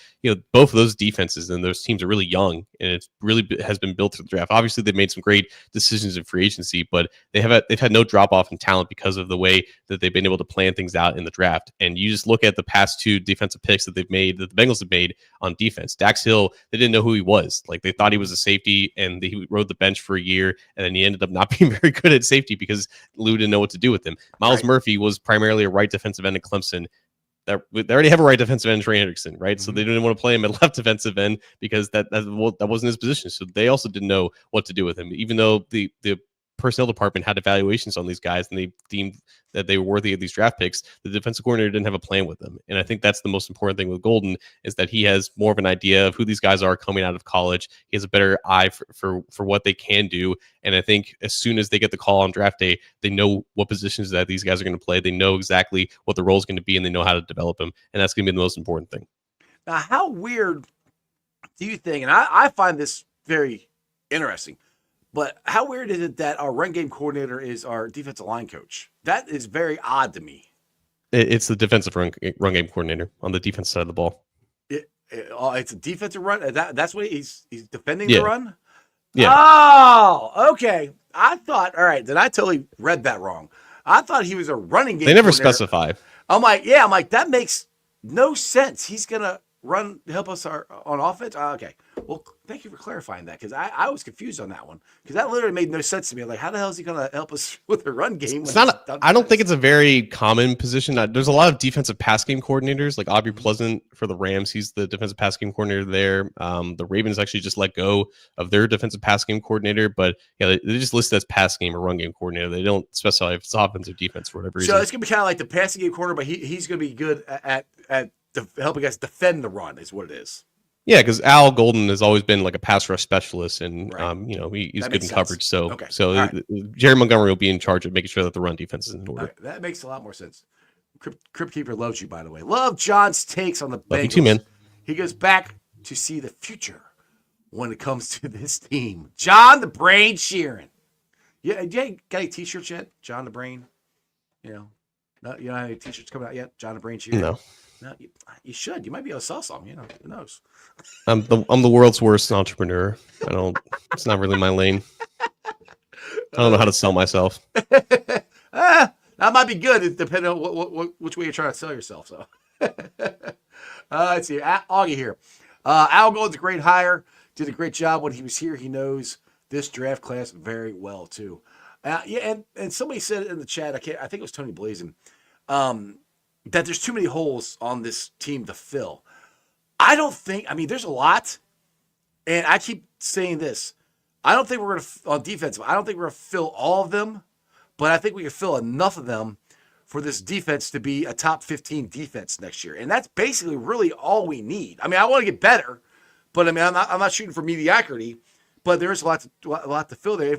both of those defenses and those teams are really young, and it really has been built through the draft. Obviously, they've made some great decisions in free agency, but they've had no drop off in talent because of the way that they've been able to plan things out in the draft. And you just look at the past two defensive picks that the Bengals have made on defense. Dax Hill, they didn't know who he was. Like, they thought he was a safety, and he rode the bench for a year, and then he ended up not being very good at safety because Lou didn't know what to do with him. Miles Murphy was primarily a right defensive end at Clemson. They already have a right defensive end, Trey Hendrickson, right? So they didn't want to play him at left defensive end because that wasn't his position. So they also didn't know what to do with him, even though the personnel department had evaluations on these guys and they deemed that they were worthy of these draft picks. The defensive coordinator didn't have a plan with them. And I think that's the most important thing with Golden, is that he has more of an idea of who these guys are coming out of college. He has a better eye for what they can do. And I think as soon as they get the call on draft day, they know what positions that these guys are going to play. They know exactly what the role is going to be, and they know how to develop them. And that's going to be the most important thing. Now, how weird do you think, and I find this very interesting, but how weird is it that our run game coordinator is our defensive line coach? That is very odd to me. It's the defensive run game coordinator on the defense side of the ball. It's a defensive run? That's what he's defending the run? Yeah. Oh, okay. I thought, all right, then I totally read that wrong. I thought he was a running game They never coordinator. specify. I'm like, that makes no sense. He's going to help us on offense? Okay. Well, thank you for clarifying that, because I was confused on that one, because that literally made no sense to me. Like, how the hell is he going to help us with the run game? It's not. I don't think it's a very common position. There's a lot of defensive pass game coordinators, like Aubrey Pleasant for the Rams. He's the defensive pass game coordinator there. The Ravens actually just let go of their defensive pass game coordinator, but they just list it as pass game or run game coordinator. They don't specify if it's offense or defense for whatever reason. So it's going to be kind of like the passing game coordinator, but he's going to be good at helping us defend the run, is what it is. Yeah, because Al Golden has always been like a pass rush specialist, and he's That good in makes coverage. sense. So Right. Jerry Montgomery will be in charge of making sure that the run defense is in order. Right. That makes a lot more sense. Crypt Keeper loves you, by the way. Love John's takes on the Bengals. Love you too, man. He goes back to see the future when it comes to this team. John the Brain Sheeran. Yeah, you got any T-shirts yet? John the Brain. No, you don't have any T-shirts coming out yet? John the Brain Sheeran. No, you should. You might be able to sell some. Who knows? I'm the world's worst entrepreneur. It's not really my lane. I don't know how to sell myself. That might be good, depending on which way you're trying to sell yourself. So, let's see. Augie here. Al Golden's a great hire. Did a great job when he was here. He knows this draft class very well too. And somebody said in the chat, I think it was Tony Blazin, that there's too many holes on this team to fill. I don't think. There's a lot, and I keep saying this. I don't think we're going to, on defense, I don't think we're going to fill all of them, but I think we can fill enough of them for this defense to be a top 15 defense next year. And that's basically really all we need. I want to get better, but I'm not shooting for mediocrity, but there is a lot to fill there.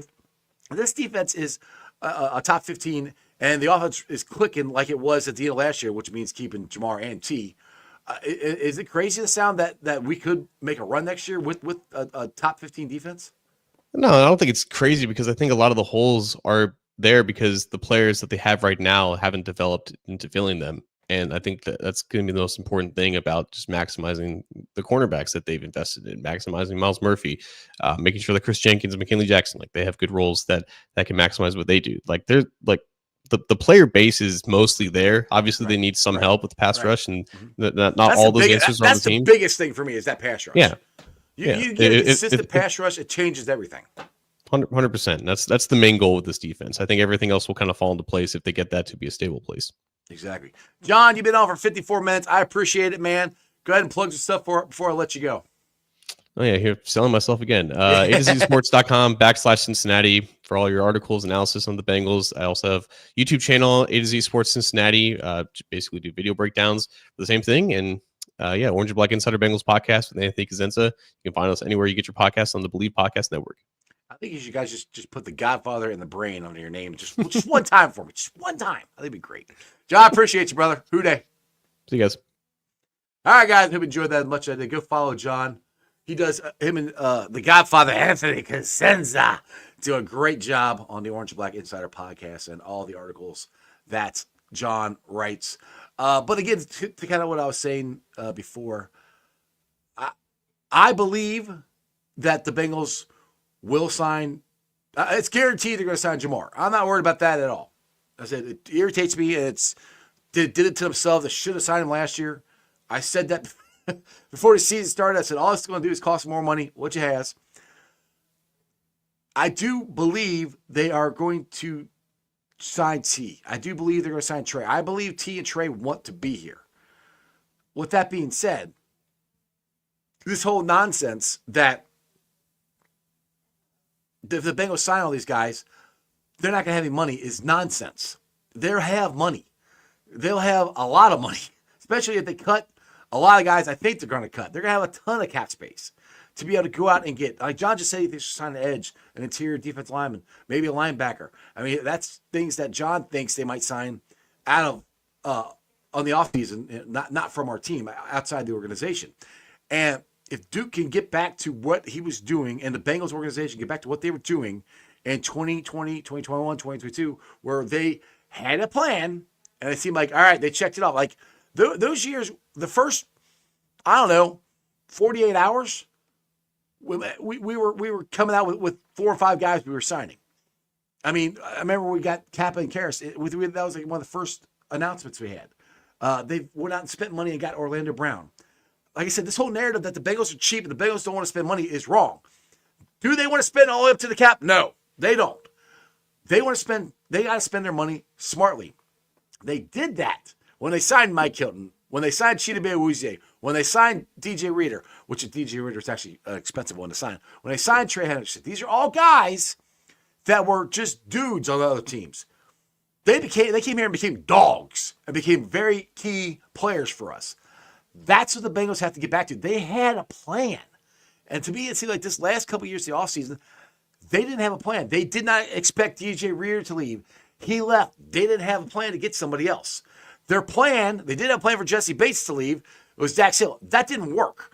This defense is a top 15, and the offense is clicking like it was at the end of last year, which means keeping Jamar and T. Is it crazy to sound that we could make a run next year with a top 15 defense? No, I don't think it's crazy because I think a lot of the holes are there because the players that they have right now haven't developed into filling them. And I think that that's going to be the most important thing about just maximizing the cornerbacks that they've invested in, maximizing Miles Murphy, making sure that Chris Jenkins and McKinley Jackson, like they have good roles that can maximize what they do. Like they're like the player base is mostly there. Obviously, they need some help with the pass rush, and not all those answers are on the team. That's the biggest thing for me is that pass rush. Yeah. You get a consistent pass rush, it changes everything. 100%. That's the main goal with this defense. I think everything else will kind of fall into place if they get that to be a stable place. Exactly. John, you've been on for 54 minutes. I appreciate it, man. Go ahead and plug some stuff before I let you go. Oh, yeah, here, selling myself again. A2ZSports.com/Cincinnati for all your articles, analysis on the Bengals. I also have YouTube channel, A2Z Sports Cincinnati. Basically do video breakdowns for the same thing. And Orange and Black Insider Bengals podcast with Anthony Cosenza. You can find us anywhere you get your podcasts on the Believe Podcast Network. I think you guys just put the Godfather and the Brain under your name. Just one time for me. Just one time. I think it'd be great. John, I appreciate you, brother. Who day? See you guys. All right, guys. Hope you enjoyed that as much as I did. Go follow John. He does, him and the Godfather, Anthony Cosenza, do a great job on the Orange and Black Insider podcast and all the articles that John writes. But again, to kind of what I was saying before, I believe that the Bengals will sign. It's guaranteed they're going to sign Jamar. I'm not worried about that at all. I said it irritates me. They did it to themselves. They should have signed him last year. I said that before the season started. I said all it's going to do is cost more money, which it has. I do believe they are going to sign T. I do believe they're going to sign Trey. I believe T and Trey want to be here. With that being said, this whole nonsense that if the Bengals sign all these guys, they're not going to have any money is nonsense. They'll have money. They'll have a lot of money, especially if they cut a lot of guys I think they're going to cut. They're going to have a ton of cap space to be able to go out and get, like John just said, they should sign an edge, an interior defense lineman, maybe a linebacker. I mean, that's things that John thinks they might sign out of on the offseason, not from our team, outside the organization. And if Duke can get back to what he was doing and the Bengals organization get back to what they were doing in 2020, 2021, 2022, where they had a plan and it seemed like, all right, they checked it off. Like those years, the first, 48 hours, we were coming out with 4 or 5 guys we were signing. I mean, I remember we got Kappa and Karras. That was like one of the first announcements we had. They went out and spent money and got Orlando Brown. Like I said, this whole narrative that the Bengals are cheap and the Bengals don't want to spend money is wrong. Do they want to spend all the way up to the cap? No, they don't. They got to spend their money smartly. They did that when they signed Mike Hilton, when they signed Chidobe Awuzie, when they signed DJ Reader, which DJ Reader is actually an expensive one to sign. When they signed Trey Henderson, these are all guys that were just dudes on the other teams. They came here and became dogs and became very key players for us. That's what the Bengals have to get back to. They had a plan. And to me, it seemed like this last couple of years of the offseason, they didn't have a plan. They did not expect DJ Reader to leave. He left. They didn't have a plan to get somebody else. Their plan, they did have a plan for Jesse Bates to leave. It was Dax Hill. That didn't work.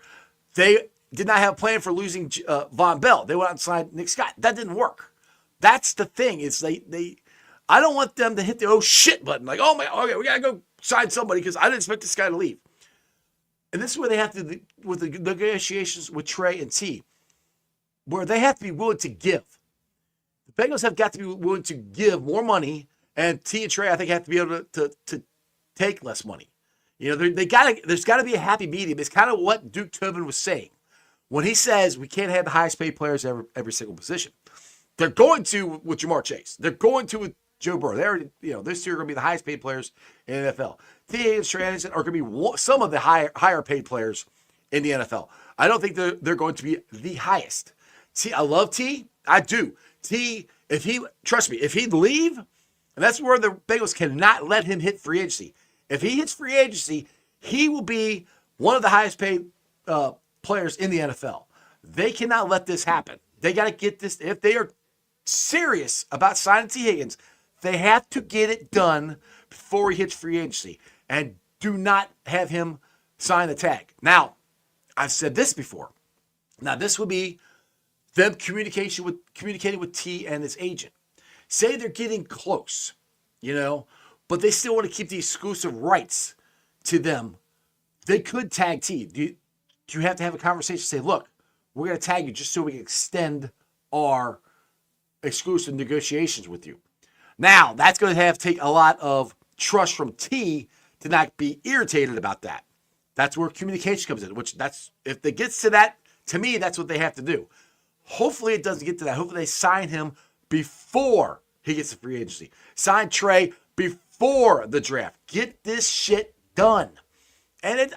They did not have a plan for losing Von Bell. They went out and signed Nick Scott. That didn't work. That's the thing. It's I don't want them to hit the oh shit button. Like, oh my, okay, we got to go sign somebody because I didn't expect this guy to leave. And this is where they have to, with the negotiations with Trey and T, where they have to be willing to give. The Bengals have got to be willing to give more money, and T and Trey, I think, have to be able to take less money. You know, there's got to be a happy medium. It's kind of what Duke Tobin was saying when he says we can't have the highest paid players every single position. They're going to with Jamar Chase. They're going to with Joe Burrow. Those two are going to be the highest paid players in the NFL. T and Trey Henderson are going to be some of the higher paid players in the NFL. I don't think they're going to be the highest. T, I love T. I do. T, trust me, if he'd leave, and that's where the Bengals cannot let him hit free agency. If he hits free agency, he will be one of the highest paid players in the NFL. They cannot let this happen. They got to get this. If they are serious about signing T. Higgins, they have to get it done before he hits free agency. And do not have him sign the tag. Now, I've said this before. Now, this would be them communicating with T and his agent. Say they're getting close, but they still want to keep the exclusive rights to them. They could tag T. Do you have to have a conversation? Say, look, we're going to tag you just so we can extend our exclusive negotiations with you. Now, that's going to have to take a lot of trust from T to not be irritated about that. That's where communication comes in, if it gets to that, to me, that's what they have to do. Hopefully it doesn't get to that. Hopefully they sign him before he gets to free agency. Sign Trey before the draft. Get this shit done. And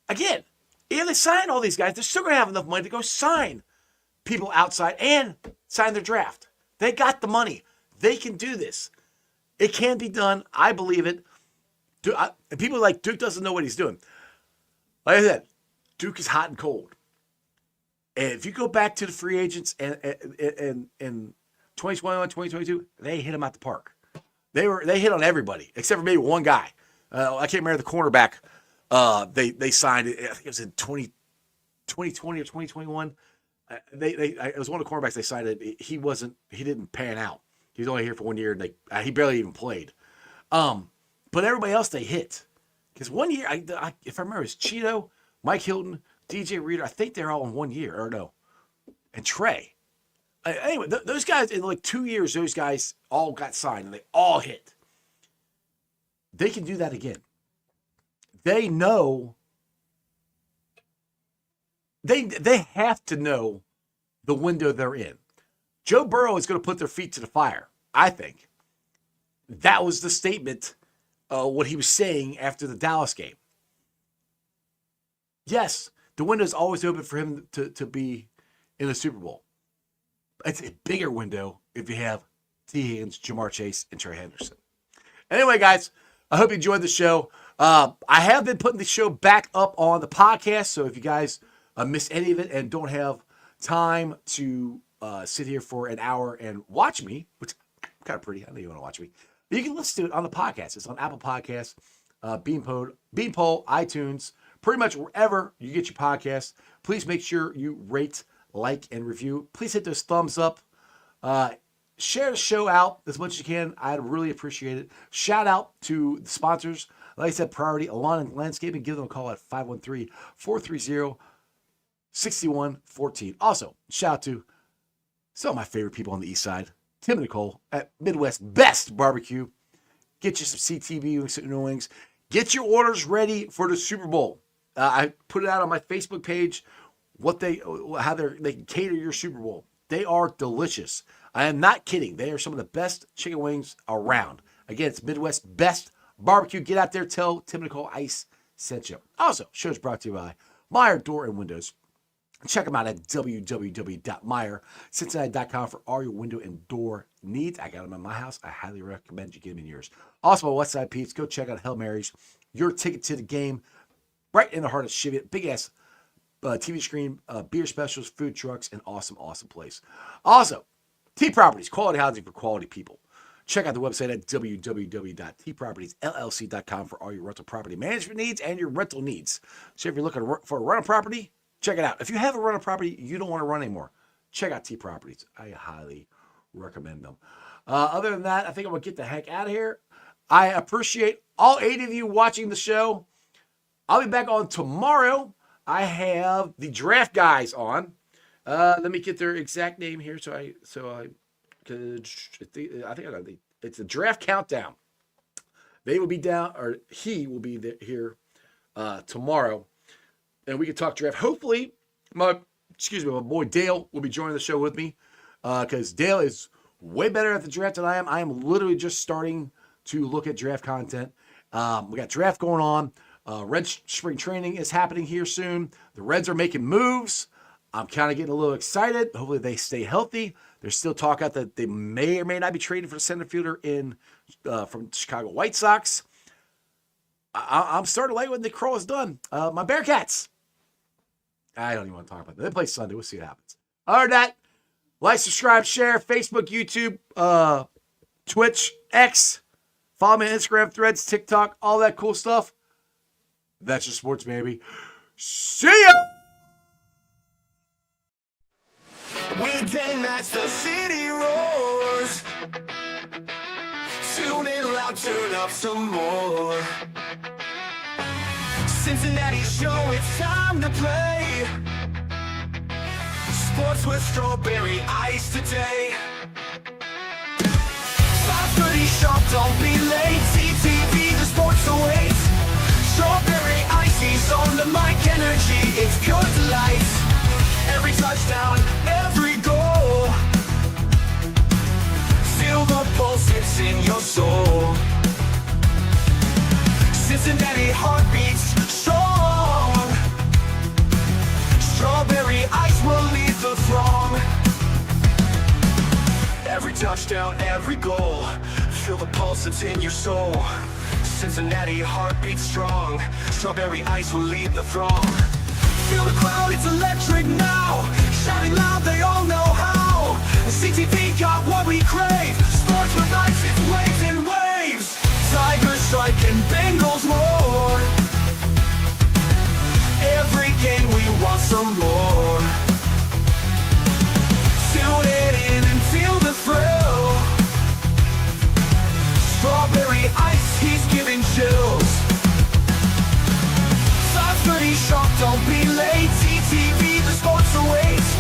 again, if they sign all these guys, they're still going to have enough money to go sign people outside and sign their draft. They got the money. They can do this. It can be done. I believe it. And people are like, Duke doesn't know what he's doing. Like I said, Duke is hot and cold. And if you go back to the free agents in 2021, 2022, they hit him out the park. They hit on everybody except for maybe one guy. I can't remember the cornerback. They signed it. I think it was in 2020 or 2021. It was one of the cornerbacks they signed it. He didn't pan out. He was only here for 1 year, and he barely even played. But everybody else they hit. Because 1 year, if I remember, it's Cheeto, Mike Hilton, DJ Reader. I think they're all in 1 year, or no, and Trey. Anyway, those guys in like 2 years, those guys all got signed and they all hit. They can do that again. They know. They have to know the window they're in. Joe Burrow is going to put their feet to the fire. I think that was the statement. What he was saying after the Dallas game. Yes, the window is always open for him to be in the Super Bowl. It's a bigger window if you have T. Higgins, Jamar Chase, and Trey Henderson. Anyway, guys, I hope you enjoyed the show. I have been putting the show back up on the podcast, so if you guys miss any of it and don't have time to sit here for an hour and watch me, which is kind of pretty. I know you want to watch me. You can listen to it on the podcast. It's on Apple Podcasts, Beanpole, iTunes, pretty much wherever you get your podcasts. Please make sure you rate, like, and review. Please hit those thumbs up. Share the show out as much as you can. I'd really appreciate it. Shout out to the sponsors. Like I said, Priority Lawn and Landscaping. Give them a call at 513-430-6114. Also, shout out to some of my favorite people on the East Side. Tim and Nicole at Midwest Best Barbecue. Get you some CTV wings. Get your orders ready for the Super Bowl. I put it out on my Facebook page how they can cater your Super Bowl. They are delicious. I am not kidding. They are some of the best chicken wings around. Again, it's Midwest Best Barbecue. Get out there. Tell Tim and Nicole Ice sent you. Also, show is brought to you by Meyer Door and Windows. Check them out at www.meyercincinnati.com for all your window and door needs. I got them in my house. I highly recommend you get them in yours. Also, Westside Pete's. Go check out Hail Mary's. Your ticket to the game. Right in the heart of Cheviot. Big ass TV screen, beer specials, food trucks, and awesome place. Also, T Properties. Quality housing for quality people. Check out the website at www.tpropertiesllc.com for all your rental property management needs and your rental needs. So if you're looking for a rental property, check it out. If you have a rental property you don't want to run anymore, check out T Properties. I highly recommend them. Other than that, I think I'm going to get the heck out of here. I appreciate all 8 of you watching the show. I'll be back on tomorrow. I have the draft guys on. Let me get their exact name here I think it's the draft countdown. They will be down, or he will be here tomorrow. And we can talk draft. Hopefully, my boy Dale will be joining the show with me because Dale is way better at the draft than I am. I am literally just starting to look at draft content. We got draft going on. Reds spring training is happening here soon. The Reds are making moves. I'm kind of getting a little excited. Hopefully they stay healthy. There's still talk out that they may or may not be traded for the center fielder from Chicago White Sox. I'm starting to like when the Crow is done. My Bearcats. I don't even want to talk about that. They play Sunday. We'll see what happens. Other than that, like, subscribe, share, Facebook, YouTube, Twitch, X. Follow me on Instagram, Threads, TikTok, all that cool stuff. That's just sports, baby. See ya! Weekday nights, the city roars. Tune in loud, turn up some more. Cincinnati show, it's time to play. Sports with strawberry ice today. 5:30 sharp, don't be late. CTV, the sports awaits. Strawberry ices on the mic, energy, it's good delight. Every touchdown, every goal. Feel the pulse, it's in your soul. Cincinnati heartbeats strong. Strawberry ice will lead the throng. Every touchdown, every goal. Feel the pulse that's in your soul. Cincinnati heartbeats strong. Strawberry ice will lead the throng. Feel the crowd, it's electric now. Shouting loud, they all know how. The CTV got what we crave. Sports with ice, it's waves and waves. Tigers strike and Bengals roar. Every game we want some more. Tune it in and feel the thrill. Strawberry ice, he's giving chills. 5:30 sharp, don't be late. CTV, the sports awaits.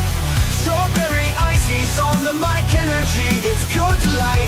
Strawberry ice, he's on the mic, energy, it's good delight.